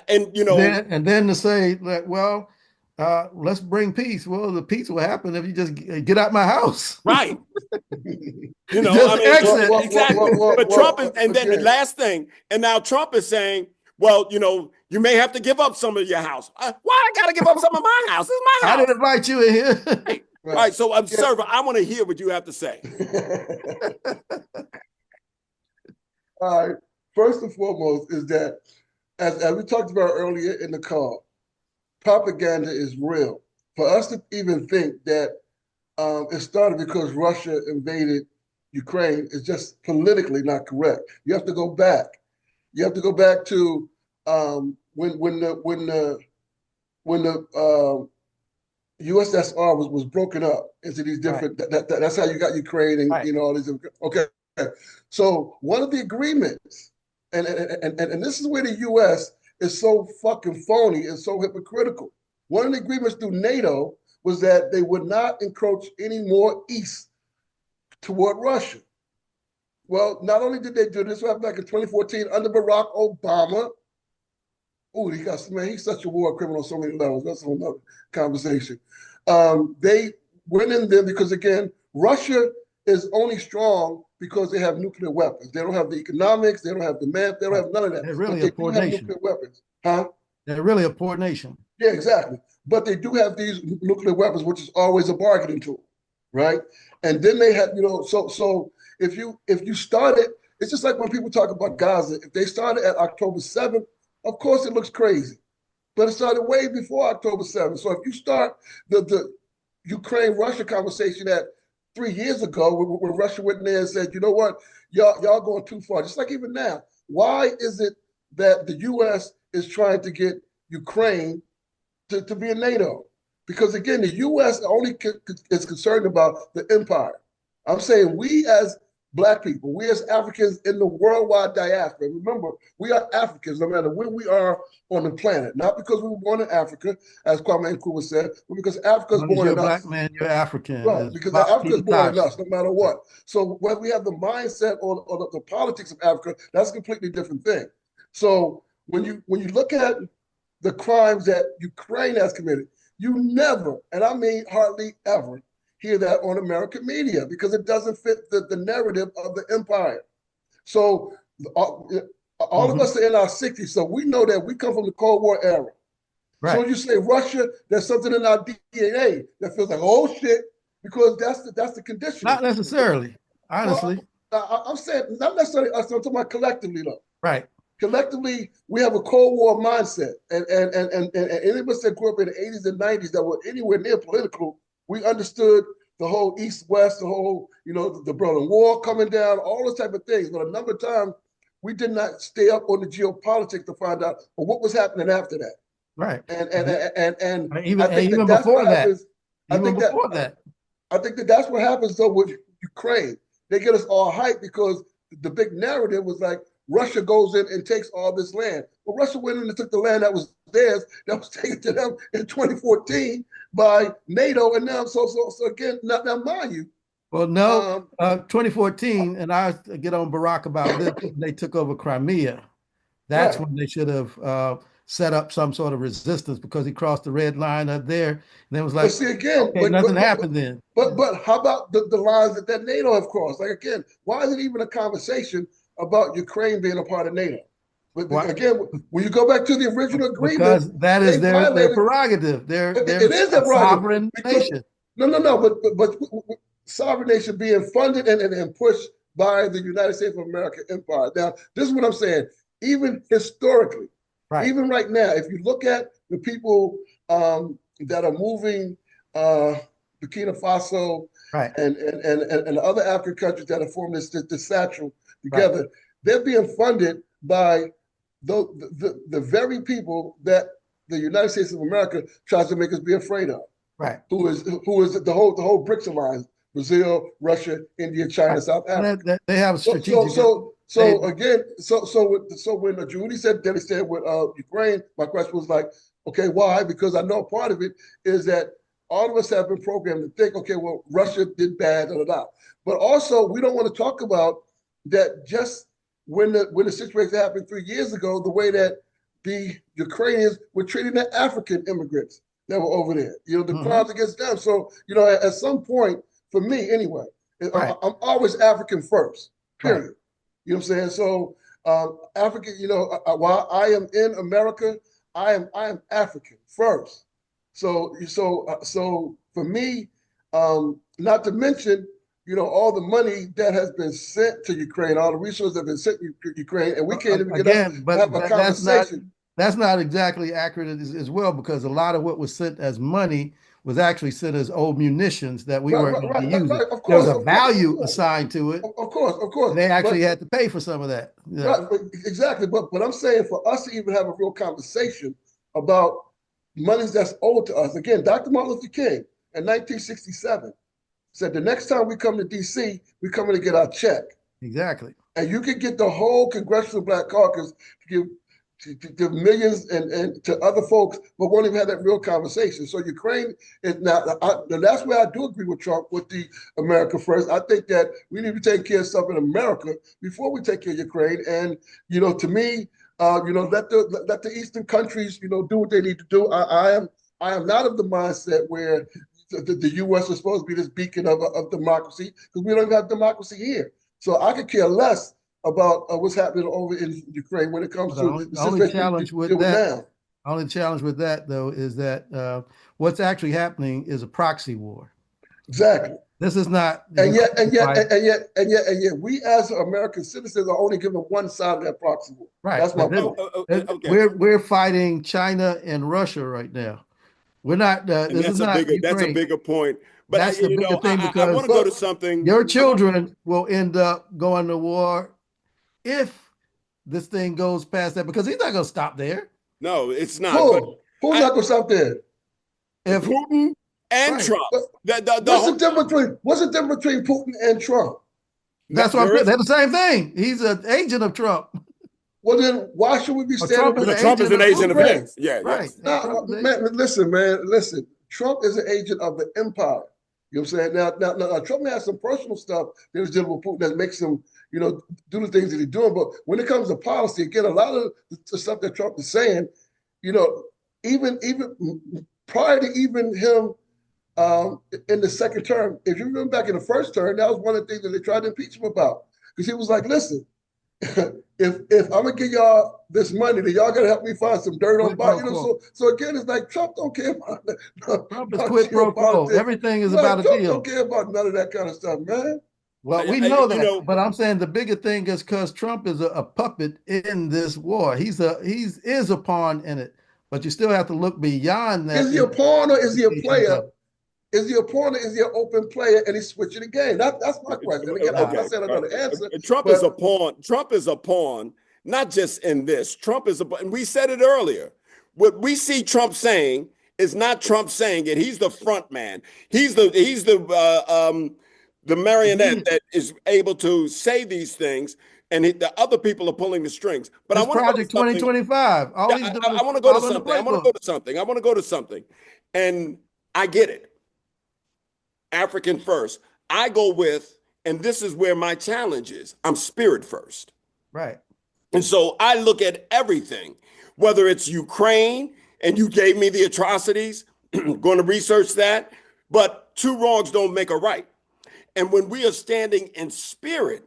Then to say that, well, let's bring peace. Well, the peace will happen if you just get out my house. Right. Just I mean, exit. exactly. But Trump is, and then the again, last thing, and now Trump is saying, well, you may have to give up some of your house. Why I got to give up some of my house? It's my I house. didn't invite you in here. Right. right. Right. So, Yeah. observer, I want to hear what you have to say. All right. First and foremost is that, as we talked about earlier in the call, propaganda is real. For us to even think that it started because Russia invaded Ukraine is just politically not correct. You have to go back. You have to go back to when the when the USSR was broken up into these different. That's how you got Ukraine and all these. Okay, so one of the agreements, and this is where the U.S. is so fucking phony and so hypocritical. One of the agreements through NATO was that they would not encroach any more east toward Russia. Well, not only did they do this, back in 2014 under Barack Obama. Oh, he's such a war criminal on so many levels. That's another conversation. They went in there because, again, Russia is only strong because they have nuclear weapons. They don't have the economics. They don't have the math. They don't have none of that. They're really but a poor have nation. Nuclear weapons. Huh? They're really a poor nation. Yeah, exactly. But they do have these nuclear weapons, which is always a bargaining tool, right? And then they had, so if you started, it's just like when people talk about Gaza. If they started at October 7th, of course it looks crazy, but it started way before October 7th. So if you start the Ukraine-Russia conversation at 3 years ago, when Russia went in there and said, you know what, y'all going too far. Just like even now, why is it that the U.S. is trying to get Ukraine to be in NATO? Because again, the U.S. only is concerned about the empire. I'm saying we as Black people, we as Africans in the worldwide diaspora, remember, we are Africans no matter where we are on the planet. Not because we were born in Africa, as Kwame Nkrumah said, but because Africa's born in us. You're a Black man, you're African. Right, because Africa's born in us no matter what. So whether we have the mindset or the politics of Africa, that's a completely different thing. So when you look at the crimes that Ukraine has committed, you never, and I mean hardly ever, hear that on American media because it doesn't fit the narrative of the empire. So all of us are in our 60s, so we know that we come from the Cold War era. Right. So you say Russia, there's something in our DNA that feels like, oh shit, because that's the condition. Not necessarily, honestly. Well, I'm saying not necessarily us, I'm talking about collectively though. Right. Collectively, we have a Cold War mindset, and any of us that grew up in the 80s and 90s that were anywhere near political, we understood the whole East-West, the whole, the Berlin Wall coming down, all those type of things. But a number of times, we did not stay up on the geopolitics to find out what was happening after that. Right. And even before that. I think that's what happens though with Ukraine. They get us all hyped because the big narrative was like, Russia goes in and takes all this land. Well, Russia went in and took the land that was theirs, that was taken to them in 2014 by NATO. And now, so again, now mind you. Well, no, 2014, and I get on Barack about this, they took over Crimea. That's when they should have set up some sort of resistance because he crossed the red line up there. And then it was like, but see, again, okay, nothing happened then. But how about the lines that NATO have crossed? Like, again, why is it even a conversation about Ukraine being a part of NATO? But again, when you go back to the original agreement, because that is their prerogative. It is a sovereign nation. No. But sovereign nation being funded and pushed by the United States of America empire. Now, this is what I'm saying. Even historically, even right now, if you look at the people that are moving Burkina Faso and other African countries that have formed this satchel together, they're being funded by the very people that the United States of America tries to make us be afraid of. Right. Who is the whole BRICS alliance: Brazil, Russia, India, China, South Africa. They have strategic. So when Judy said that he said with Ukraine, my question was like, okay, why? Because I know part of it is that all of us have been programmed to think, okay, well, Russia did bad, but also we don't want to talk about that just when the situation happened 3 years ago, the way that the Ukrainians were treating the African immigrants that were over there, the crimes against them. So, at some point, for me anyway, I'm always African first, period. Right. You know what I'm saying? So African, while I am in America, I am African first. So for me, not to mention, all the money that has been sent to Ukraine, all the resources that have been sent to Ukraine, and we can't even have a conversation. That's not exactly accurate as well, because a lot of what was sent as money was actually sent as old munitions that we weren't going to be using. There was a value assigned to it. Of course. They actually had to pay for some of that. Right, exactly. But I'm saying for us to even have a real conversation about monies that's owed to us. Again, Dr. Martin Luther King in 1967 said the next time we come to D.C., we're coming to get our check. Exactly. And you can get the whole Congressional Black Caucus to give millions and to other folks, but won't even have that real conversation. So Ukraine is now, that's where I do agree with Trump with the America First. I think that we need to take care of stuff in America before we take care of Ukraine. And, to me, let the Eastern countries, do what they need to do. I am not of the mindset where the U.S. is supposed to be this beacon of democracy, because we don't even have democracy here. So I could care less about what's happening over in Ukraine when it comes to the only challenge with that. Only challenge with that, though, is that what's actually happening is a proxy war. Exactly. This is not. And yet, we as American citizens are only given one side of that proxy war. Right. That's my point. Okay. We're fighting China and Russia right now. We're not. This is not Ukraine. That's a bigger point. But that's the bigger thing, because I want to go to something. Your children will end up going to war if this thing goes past that, because he's not going to stop there. No, it's not. Who's not going to stop there? If Putin and Trump. What's the difference between Putin and Trump? That's what I'm saying. They're the same thing. He's an agent of Trump. Well, then why should we be standing with Trump is an agent of his. Yeah, right. Man, listen. Trump is an agent of the empire. You know what I'm saying? Now, Trump may have some personal stuff that is dealing with Putin that makes him, do the things that he's doing. But when it comes to policy, again, a lot of the stuff that Trump is saying, even prior to even him in the second term, if you remember back in the first term, that was one of the things that they tried to impeach him about. Because he was like, listen, if I'm gonna give y'all this money, then y'all gotta help me find some dirt on body. So again, it's like Trump don't care about that. Trump is quid pro quo. Everything is about a Trump deal. Don't care about none of that kind of stuff, man. Well, we know that, but I'm saying the bigger thing is because Trump is a puppet in this war. He is a pawn in it, but you still have to look beyond that. Is he a pawn or is he a player? Is he a pawn or is he an open player and he's switching the game? That's my question. Again, I said another answer. Trump is a pawn. Trump is a pawn, not just in this. Trump is and we said it earlier. What we see Trump saying is not Trump saying it. He's the front man. He's the marionette that is able to say these things, and the other people are pulling the strings. But I want Project 2025. I want to go to something. I want to go to something, and I get it. African first. I go with, and this is where my challenge is, I'm spirit first. Right. And so I look at everything, whether it's Ukraine, and you gave me the atrocities, going to research that, but two wrongs don't make a right. And when we are standing in spirit,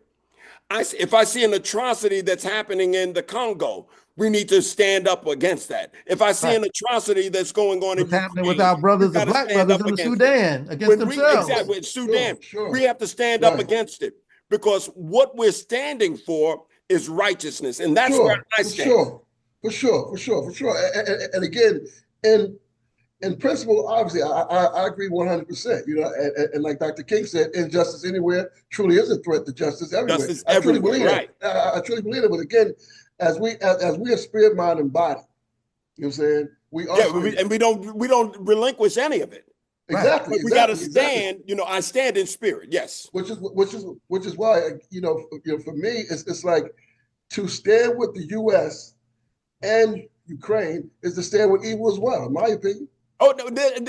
if I see an atrocity that's happening in the Congo, we need to stand up against that. If I see an atrocity that's going on in Ukraine, with our brothers and black brothers in the Sudan against themselves. Exactly, with Sudan, we have to stand up against it, because what we're standing for is righteousness, and that's where I stand. For sure. And again, in principle, obviously, I agree 100%. And like Dr. King said, injustice anywhere truly is a threat to justice everywhere. Justice everywhere, right? I truly believe it. But again, as we are spirit, mind, and body, you know what I'm saying? We are, and we don't relinquish any of it. Exactly. We got to stand. I stand in spirit. Yes. Which is why for me, it's like to stand with the U.S. and Ukraine is to stand with evil as well, in my opinion. Oh, no,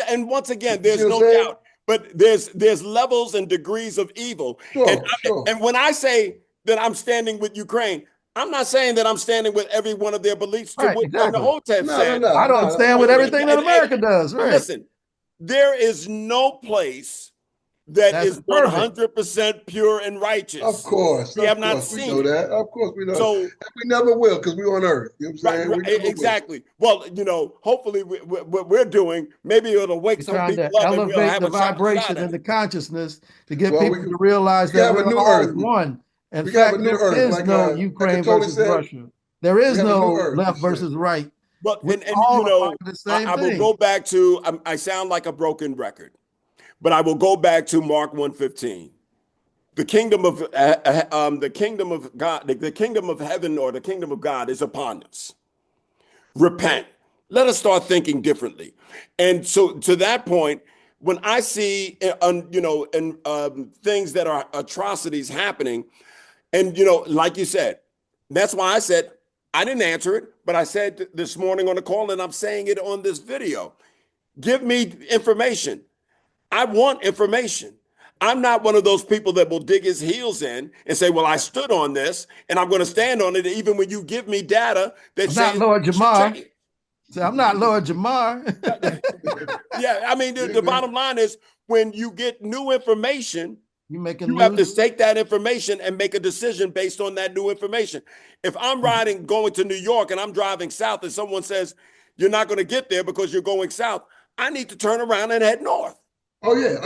and once again, there's no doubt. But there's levels and degrees of evil. And when I say that I'm standing with Ukraine, I'm not saying that I'm standing with every one of their beliefs. Right, exactly. I don't stand with everything that America does. Right. Listen, there is no place that is 100% pure and righteous. Of course. We have not seen we know that. Of course we know that. And we never will, because we're on earth. You know what I'm saying? Exactly. Well, hopefully what we're doing, maybe it'll wake some people up and we'll have the vibration and the consciousness to get people to realize that we're all one. In fact, there is no Ukraine versus Russia. There is no left versus right. But I will go back to, I sound like a broken record, but I will go back to Mark 1:15. The kingdom of God, the kingdom of heaven or the kingdom of God is upon us. Repent, Let us start thinking differently. And so to that point, when I see, things that are atrocities happening, and, like you said, that's why I said, I didn't answer it, but I said this morning on the call, and I'm saying it on this video, give me information. I want information. I'm not one of those people that will dig his heels in and say, well, I stood on this and I'm going to stand on it, even when you give me data that I'm not says Lord it should Jamar. change. So I'm not Lord Jamar. Yeah, I mean, the bottom line is when you get new information, you have to take that information and make a decision based on that new information. If I'm going to New York and I'm driving south and someone says, you're not going to get there because you're going south, I need to turn around and head north. Oh yeah,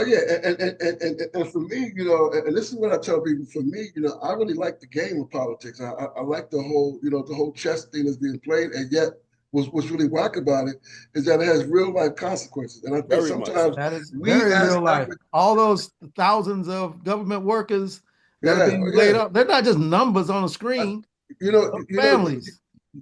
and for me, and this is what I tell people. For me, I really like the game of politics. I like the whole chess thing that's being played, and yet what's really whack about it is that it has real life consequences. And I think sometimes that is we very as real life. All those thousands of government workers that are being laid off, they're not just numbers on a screen. Families.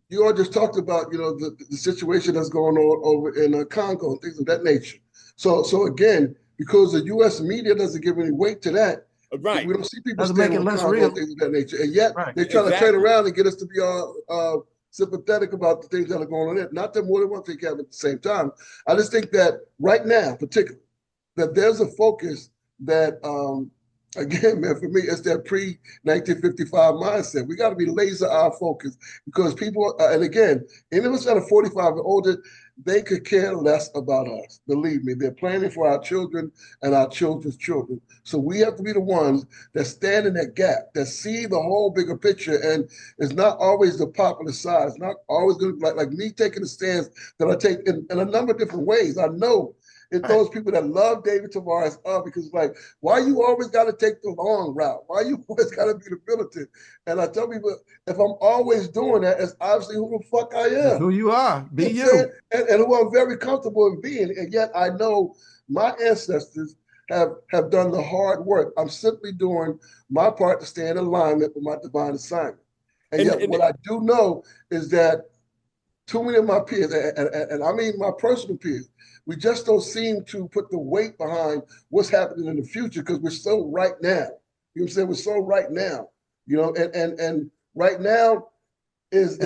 You all just talked about the situation that's going on over in Congo and things of that nature. So again, because the U.S. media doesn't give any weight to that, right? We don't see people Doesn't make standing it on less Congo real. and things of that nature, and yet Right. they try to turn around and get us to be all sympathetic about the things that are going on there. Not that more than one thing happen at the same time. I just think that right now, particularly, that there's a focus that again, man, for me, it's that pre-1955 mindset. We got to be laser eye focused because people, and again, any of us that are 45 and older, they could care less about us. Believe me, they're planning for our children and our children's children. So we have to be the ones that stand in that gap, that see the whole bigger picture. And it's not always the popular side. It's not always going to be like me taking the stance that I take in a number of different ways. I know it's those people that love David Tavares because like, why you always got to take the long route? Why you always got to be the militant? And I tell people, if I'm always doing that, it's obviously who the fuck I am. That's who you are. Be you. And who I'm very comfortable in being. And yet I know my ancestors have done the hard work. I'm simply doing my part to stay in alignment with my divine assignment. And yet what I do know is that too many of my peers, and I mean my personal peers, we just don't seem to put the weight behind what's happening in the future because we're so right now. You know what I'm saying? We're so right now. And right now is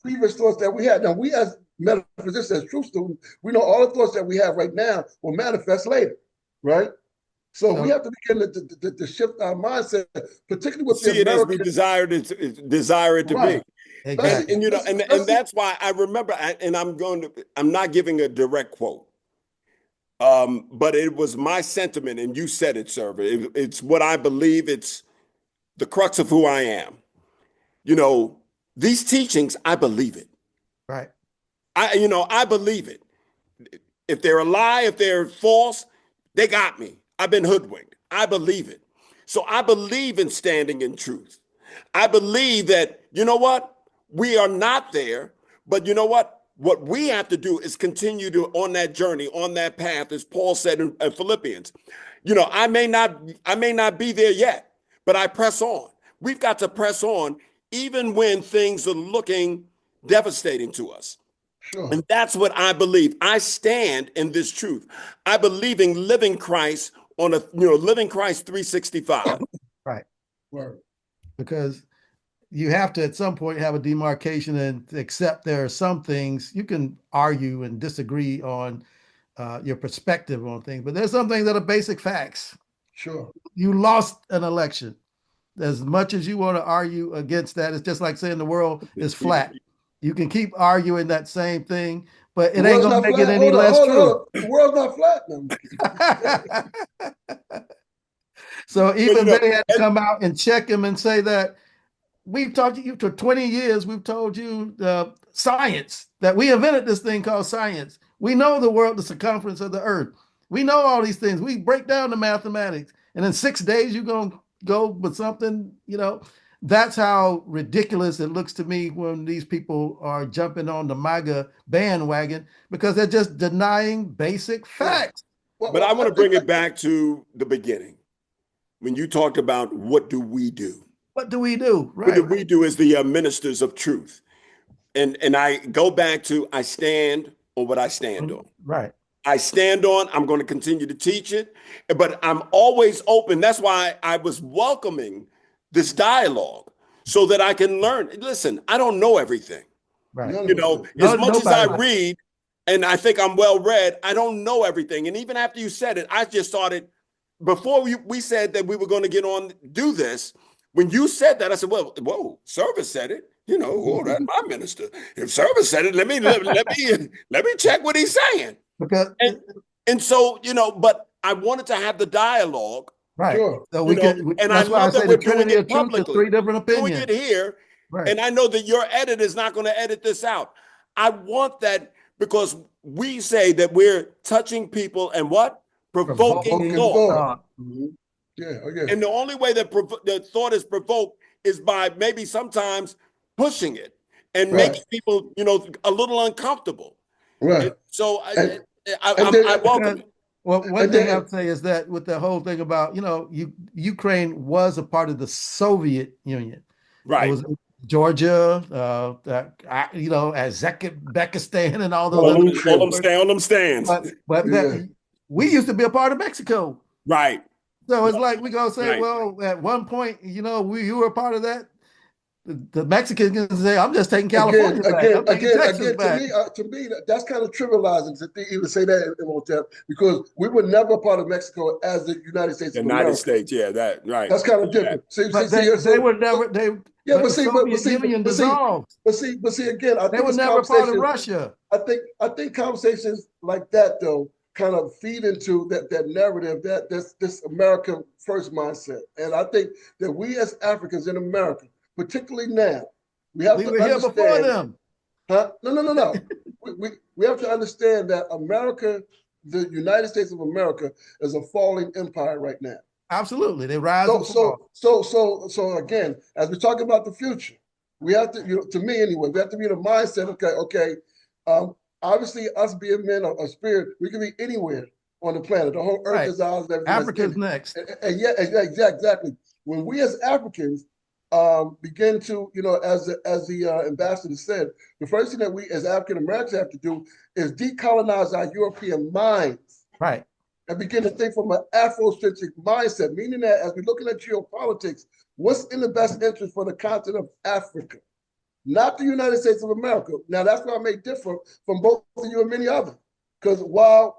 previous thoughts that we had. Now we as metaphysicists, as truth students, we know all the thoughts that we have right now will manifest later, right? So we have to begin to shift our mindset, particularly with the American. It as we desire it to be. Exactly. And that's why I remember, and I'm not giving a direct quote, but it was my sentiment, and you said it, sir. It's what I believe. It's the crux of who I am. These teachings, I believe it. Right. I believe it. If they're a lie, if they're false, they got me. I've been hoodwinked. I believe it. So I believe in standing in truth. I believe that, you know what? We are not there, but you know what? What we have to do is continue on that journey, on that path, as Paul said in Philippians. I may not be there yet, but I press on. We've got to press on even when things are looking devastating to us. Sure. And that's what I believe. I stand in this truth. I believe in living Christ living Christ 365. Right. Word. Because you have to at some point have a demarcation and accept there are some things you can argue and disagree on your perspective on things, but there's some things that are basic facts. Sure. You lost an election. As much as you want to argue against that, it's just like saying the world is flat. You can keep arguing that same thing, but it ain't gonna make it any less true. The world's not flat now. So even they had to come out and check him and say that we've taught you for 20 years, we've told you science, that we invented this thing called science. We know the world, the circumference of the earth. We know all these things. We break down the mathematics. And in 6 days, you're going to go with something, That's how ridiculous it looks to me when these people are jumping on the MAGA bandwagon because they're just denying basic facts. But I want to bring it back to the beginning. When you talked about what do we do? What do we do? Right. What do we do as the ministers of truth? and I go back to I stand on what I stand on. Right. I stand on, I'm going to continue to teach it, but I'm always open. That's why I was welcoming this dialogue so that I can learn. Listen, I don't know everything. Right. You know, as much as I read and I think I'm well read, I don't know everything. And even after you said it, I just started, before we said that we were going to get on, do this, when you said that, I said, well, whoa, Service said it. You know, oh, that's my minister. If Service said it, let me check what he's saying. Because and so, you know, but I wanted to have the dialogue. Right. Sure. So we can, and I love that we're doing it publicly. Three different opinions. Doing it here. Right. And I know that your editor is not going to edit this out. I want that because we say that we're touching people and what? Provoking thought. Mm-hmm. Yeah. And the only way that the thought is provoked is by maybe sometimes pushing it and making people, you know, a little uncomfortable. Right. And so I welcome it. Well, one thing I'd say is that with the whole thing about, you know, Ukraine was a part of the Soviet Union. Right. It was Georgia, you know, Uzbekistan and all those. All them stands. But we used to be a part of Mexico. Right. So it's like we gonna say, well, at one point, you know, you were a part of that. The Mexicans can say, "I'm just taking California back. I'm taking Texas back." To me, that's kind of trivializing to even say that in Imhotep, because we were never a part of Mexico as the United States. United States, yeah, that right. That's kind of different. They were never. But see, again, I think they were never part of Russia. I think conversations like that though kind of feed into that narrative, that this America first mindset, and I think that we as Africans in America, particularly now, we have to understand. Here before them. Huh? No. we have to understand that America, the United States of America, is a falling empire right now. Absolutely, they rise. So again, as we're talking about the future, we have to, to me anyway, we have to be in a mindset. Okay. Obviously, us being men of spirit, we can be anywhere on the planet. The whole earth is ours. Africa's next. And yeah, exactly. When we as Africans begin to, as the ambassador said, the first thing that we as African Americans have to do is decolonize our European minds. Right. And begin to think from an Afrocentric mindset, meaning that as we're looking at geopolitics, what's in the best interest for the continent of Africa, not the United States of America. Now, that's why I may differ from both of you and many others. Because while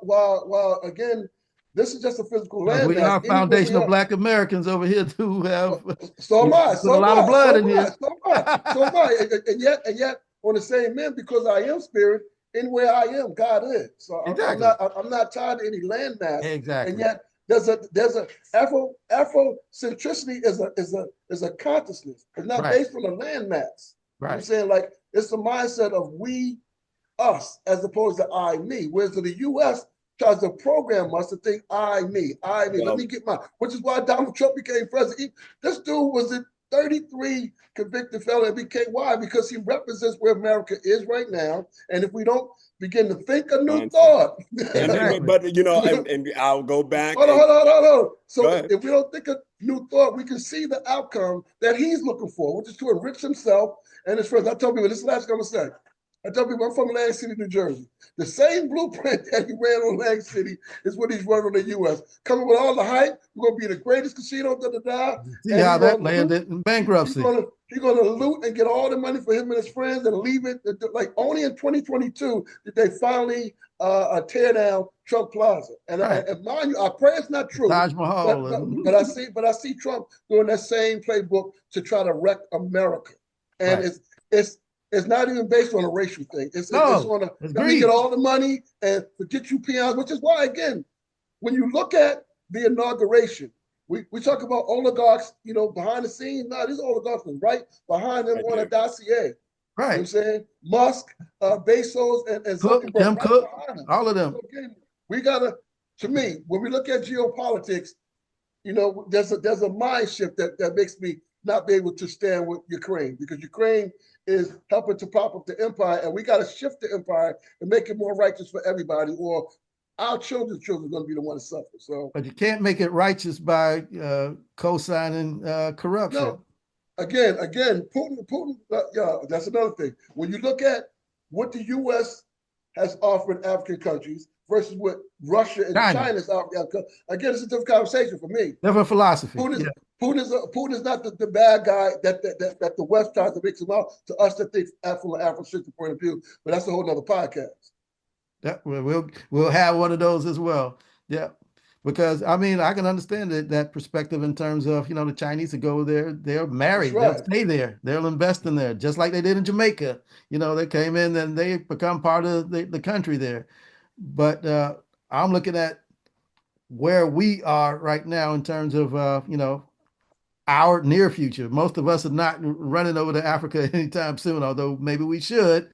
again, this is just a physical land. We are foundational Black Americans over here who have so am I. So a lot of blood in here. So am I. And yet, on the same man, because I am spirit, anywhere I am, God is. So exactly. I'm not tied to any landmass. Exactly. And yet there's a Afrocentricity is a consciousness. It's not based on a landmass. Right. I'm saying, like, it's the mindset of we, us, as opposed to I, me. Whereas the US tries to program us to think I, me. Let me get mine. Which is why Donald Trump became president. This dude was a 33 convicted felon and became why? Because he represents where America is right now. And if we don't begin to think a new thought. But and I'll go back. Hold on. So if we don't think a new thought, we can see the outcome that he's looking for, which is to enrich himself and his friends. I tell people, this is the last thing I'm gonna say. I tell people I'm from Atlantic City, New Jersey. The same blueprint that he ran on Atlantic City is what he's running on the U.S. Coming with all the hype, we're going to be the greatest casino, See how that landed in bankruptcy. He's going to loot and get all the money for him and his friends and leave it. Like only in 2022 did they finally tear down Trump Plaza. And, and mind you, I pray it's not true. Taj Mahal. But I see Trump doing that same playbook to try to wreck America. And it's not even based on a racial thing. It's on let me get all the money and forget you peons, which is why, again, when you look at the inauguration, we talk about oligarchs, behind the scenes. No, these oligarchs was right behind them on a dossier. Right. You know what I'm saying? Musk, Bezos, and Cook, Zuckerberg, Cook, all of them. So again, we gotta, to me, when we look at geopolitics, there's a mind shift that makes me not be able to stand with Ukraine, because Ukraine is helping to prop up the empire, and we got to shift the empire and make it more righteous for everybody, or our children's children are going to be the ones to suffer. So, but you can't make it righteous by co-signing corruption. No, again, Putin. Yeah, that's another thing. When you look at what the U.S. has offered African countries versus what Russia and China has offered, again, it's a different conversation for me. Different philosophy. Putin is not the bad guy that the West tries to mix him out to us that think from an Afrocentric point of view. But that's a whole nother podcast. Yeah, we'll have one of those as well. Yeah. Because I mean, I can understand that perspective in terms of, the Chinese to go there, they're married, right. They'll stay there, they'll invest in there, just like they did in Jamaica. They came in and they become part of the country there. But I'm looking at where we are right now in terms of, our near future. Most of us are not running over to Africa anytime soon, although maybe we should.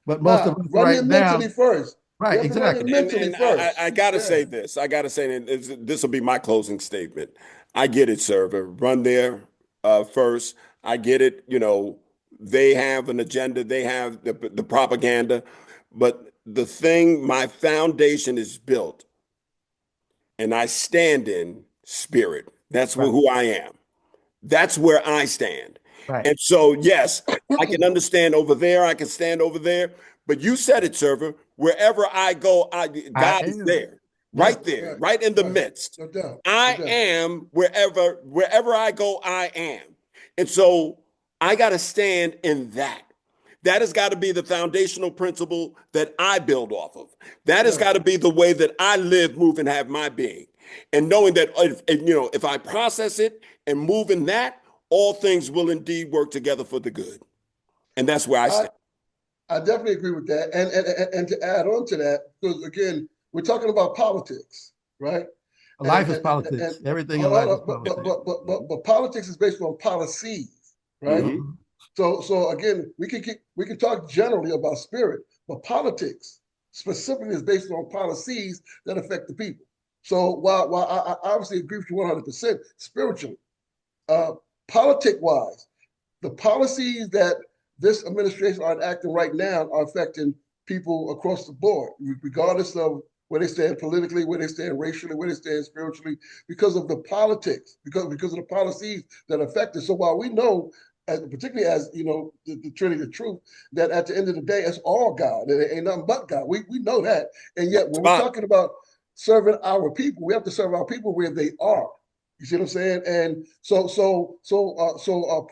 But most of us run right there now, mentally first. right, exactly. And I gotta say this. I gotta say this will be my closing statement. I get it, server. Run there first. I get it. They have an agenda. They have the propaganda. But the thing, my foundation is built, and I stand in spirit. That's who I am. That's where I stand. Right. And so, yes, I can understand over there. I can stand over there. But you said it, server. Wherever I go, God is there, right there, right in the midst. No doubt. I am wherever I go, I am. And so I got to stand in that. That has got to be the foundational principle that I build off of. That has got to be the way that I live, move, and have my being. And knowing that if I process it and move in that, all things will indeed work together for the good. And that's where I stand. I definitely agree with that. And to add on to that, because again, we're talking about politics, right? Life is politics. Everything in life is politics. But politics is based on policies, right? Mm-hmm. So again, we can talk generally about spirit, but politics specifically is based on policies that affect the people. So while I obviously agree with you 100% spiritually, politic-wise, the policies that this administration are enacting right now are affecting people across the board, regardless of where they stand politically, where they stand racially, where they stand spiritually, because of the politics, because of the policies that affect it. So while we know, particularly as the Trinity of Truth, that at the end of the day, it's all God. It ain't nothing but God. We know that, and yet when we're talking about serving our people, we have to serve our people where they are. You see what I'm saying? And so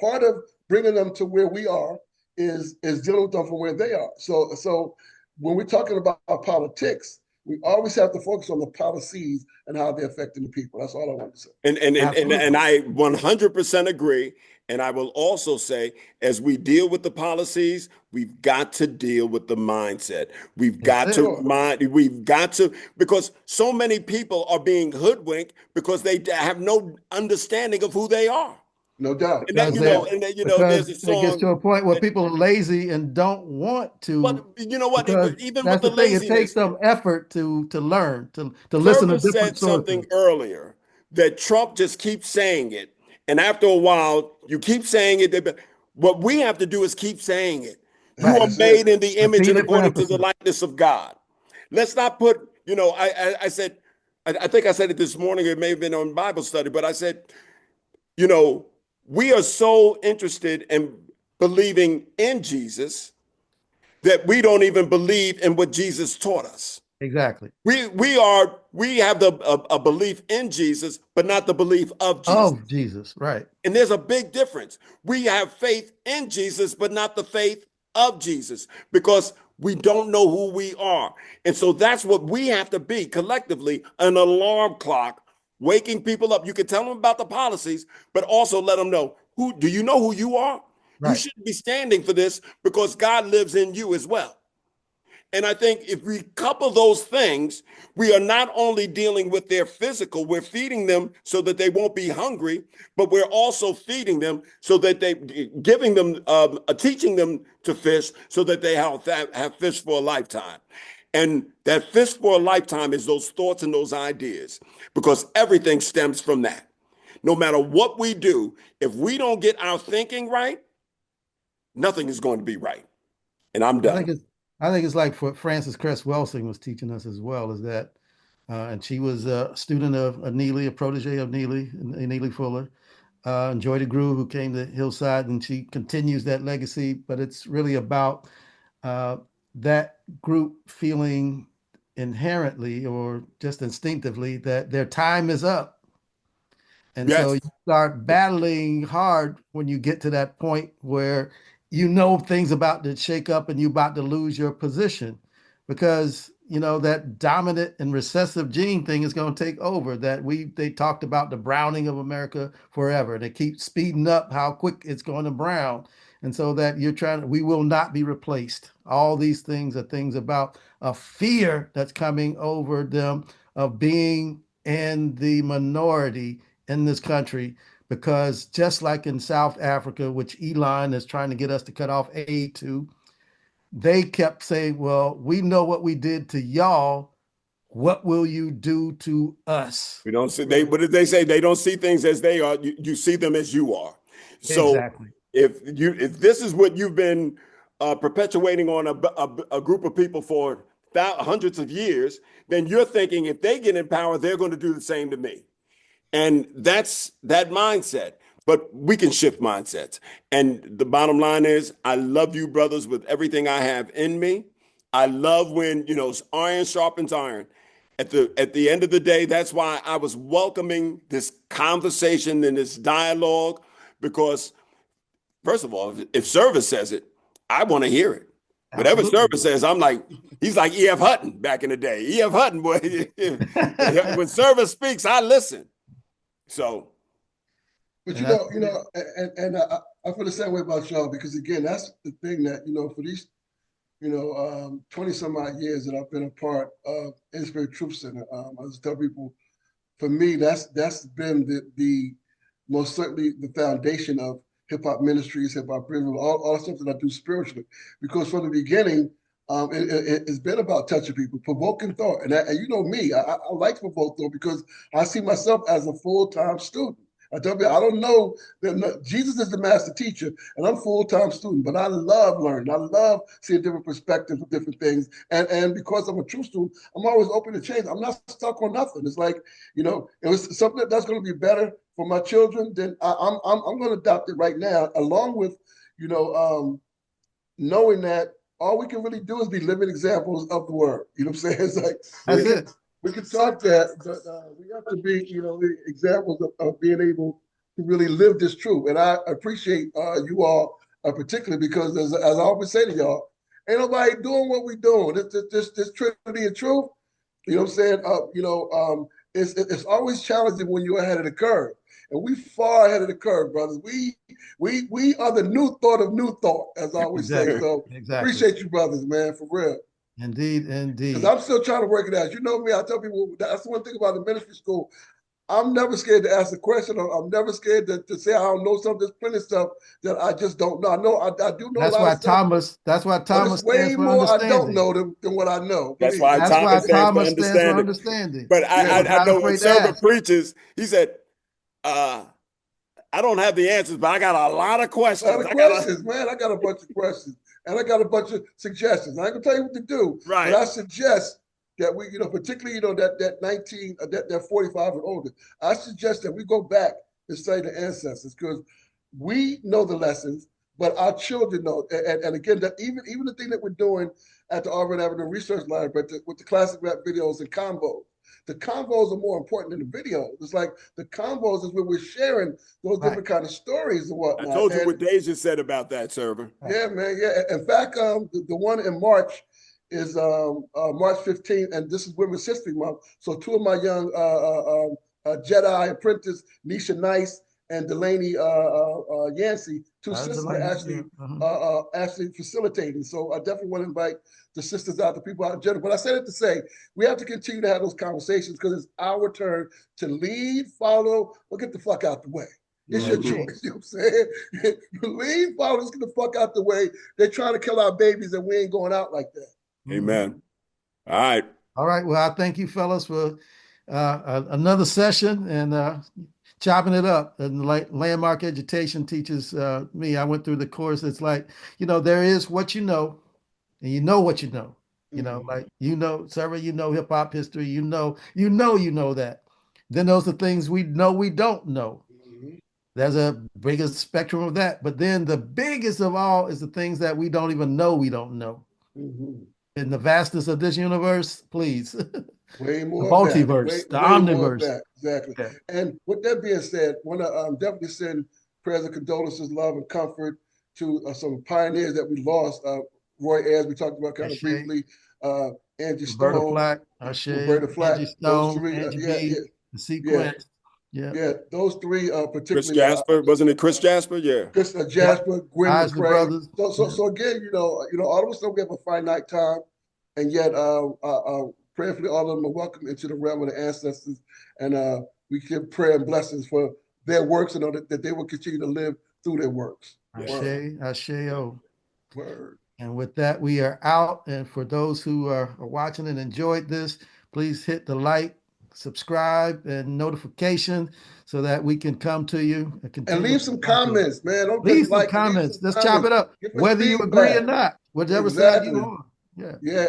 part of bringing them to where we are is dealing with them from where they are. So when we're talking about politics, we always have to focus on the policies and how they're affecting the people. That's all I want to say. And I 100% agree. And I will also say, as we deal with the policies, we've got to deal with the mindset. We've got to, because so many people are being hoodwinked because they have no understanding of who they are. No doubt. And then, there's a song. It gets to a point where people are lazy and don't want to. But you know what? Even with that's the the thing. laziness, it takes some effort to learn, to listen to different said something earlier that Trump just keeps saying it. And after a while, you keep saying it. What we have to do is keep saying it. You are made in the image and according to the likeness of God. Let's not put, I said, I think I said it this morning. It may have been on Bible study, but I said, we are so interested in believing in Jesus that we don't even believe in what Jesus taught us. Exactly. We have a belief in Jesus, but not the belief of Jesus. Of Jesus, right. And there's a big difference. We have faith in Jesus, but not the faith of Jesus, because we don't know who we are. And so that's what we have to be collectively, an alarm clock, waking people up. You can tell them about the policies, but also let them know, do you know who you are? Right. You shouldn't be standing for this because God lives in you as well. And I think if we couple those things, we are not only dealing with their physical, we're feeding them so that they won't be hungry, but we're also feeding them so that giving them, teaching them to fish so that they have fish for a lifetime. And that fish for a lifetime is those thoughts and those ideas, because everything stems from that. No matter what we do, if we don't get our thinking right, nothing is going to be right. And I'm done. I think it's like what Frances Cress Welsing was teaching us as well, is that, and she was a student of Neely, a protege of Neely Fuller. Joy DeGruy, who came to Hillside, and she continues that legacy. But it's really about that group feeling inherently or just instinctively that their time is up. And so Yes. you start battling hard when you get to that point where you know things about to shake up and you're about to lose your position because that dominant and recessive gene thing is going to take over. They talked about the browning of America forever. They keep speeding up how quick it's going to brown. And so that we will not be replaced. All these things are things about a fear that's coming over them of being in the minority in this country, because just like in South Africa, which Elon is trying to get us to cut off aid to, they kept saying, well, we know what we did to y'all. What will you do to us? We don't see what did they say? They don't see things as they are. You see them as you are. So exactly. If this is what you've been perpetuating on a group of people for hundreds of years, then you're thinking if they get in power, they're going to do the same to me. And that's that mindset. But we can shift mindsets. And the bottom line is, I love you, brothers, with everything I have in me. I love when, iron sharpens iron. At the end of the day, that's why I was welcoming this conversation and this dialogue, because first of all, if Service says it, I want to hear it. Whatever Service says, I'm like, he's like E.F. Hutton back in the day. E.F. Hutton, boy, when Service speaks, I listen. So, but I feel the same way about y'all, because again, that's the thing that for these 20 some odd years that I've been a part of Inspirit Truth Center. I just tell people, for me, that's been the most certainly the foundation of hip hop ministries, hip hop prism, all the stuff that I do spiritually, because from the beginning. It's been about touching people, provoking thought. And you know me, I like to provoke thought because I see myself as a full-time student. I tell you, I don't know that Jesus is the master teacher, and I'm a full-time student, but I love learning. I love seeing different perspectives of different things. And because I'm a true student, I'm always open to change. I'm not stuck on nothing. It's like, it was something that's going to be better for my children, then I'm going to adopt it right now, along with, knowing that all we can really do is be living examples of the word. You know what I'm saying? It's like we can talk that, but we have to be, examples of being able to really live this truth. And I appreciate you all particularly because, as I always say to y'all, ain't nobody doing what we doing. This Trinity of truth. You know what I'm saying? It's always challenging when you're ahead of the curve. And we far ahead of the curve, brothers. We are the new thought of new thought, as I always say. So appreciate you, brothers, man, for real. Indeed. Because I'm still trying to work it out. You know me, I tell people that's the one thing about the ministry school. I'm never scared to ask a question. I'm never scared to say I don't know something. There's plenty of stuff that I just don't know. I know I do know that's a lot why of stuff. That's why Thomas stands for more I don't know than what I know. That's why Thomas stands for understanding. But I know when Server preaches, he said, I don't have the answers, but I got a lot of questions. Man. I got a bunch of questions. And I got a bunch of suggestions. I ain't gonna tell you what to do. Right. But I suggest that we, particularly, that 45 and older, I suggest that we go back and study the ancestors, because we know the lessons, but our children know. And again, that even the thing that we're doing at the Auburn Avenue Research Library with the classic rap videos and combos. The combos are more important than the videos. It's like the combos is where we're sharing those different kind of stories and whatnot. I told you what Deja said about that, Server. Yeah, man. Yeah. In fact, the one in March is March 15th, and this is Women's History Month. So two of my young Jedi apprentice, Nisha Nice and Delaney Yancey, two sisters are actually facilitating. So I definitely want to invite the sisters out, the people out in general. But I said it to say, we have to continue to have those conversations, because it's our turn to lead, follow, or get the fuck out the way. It's your choice. You know what I'm saying? Lead, follow, let's get the fuck out the way. They're trying to kill our babies, and we ain't going out like that. Amen. All right. All right. Well, I thank you, fellas, for another session and chopping it up. And like Landmark Education teaches me, I went through the course. It's like, there is what you know, and you know what you know. Server, hip hop history, you know that. Then those are things we know we don't know. There's a bigger spectrum of that. But then the biggest of all is the things that we don't even know we don't know. Mm-hmm. In the vastness of this universe, please. Way more The of that. multiverse, the Way more of omniverse. that. Exactly. Yeah. And with that being said, want to definitely send prayers and condolences, love and comfort to some pioneers that we lost. Roy Ayers, we talked about kind of briefly. Angie Roberta Stone, Flack, Ashe, Roberta Flack. Angie Those Stone, three. Angie Yeah, B, yeah, the yeah, sequence. Yeah. yeah. Those three Chris particularly. Jasper, wasn't it Chris Jasper? Yeah. Chris Jasper, Gwen Isley McCrae. Brothers. So again, all of us know we have a finite time, and yet prayerfully all of them are welcome into the realm of the ancestors, and we give prayer and blessings for their works, and that they will continue to live through their works. Ashe, Ashe-o. Word. And with that, we are out. And for those who are watching and enjoyed this, please hit the like, subscribe, and notification so that we can come to you And leave some comments, man. Don't leave just some like comments. Leave some Let's chop it up. Give us Whether you feedback. agree or not, whichever side you're on. Yeah. Yeah,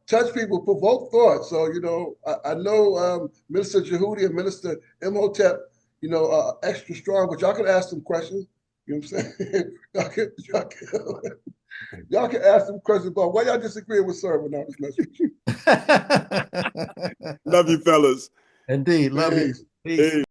touch people, provoke thought. So, I know Minister Jehudi and Minister Imhotep, extra strong, but y'all can ask them questions. You know what I'm saying? y'all can ask them questions about why y'all disagree with serving on this message. Love you, fellas. Indeed. Love you. Peace.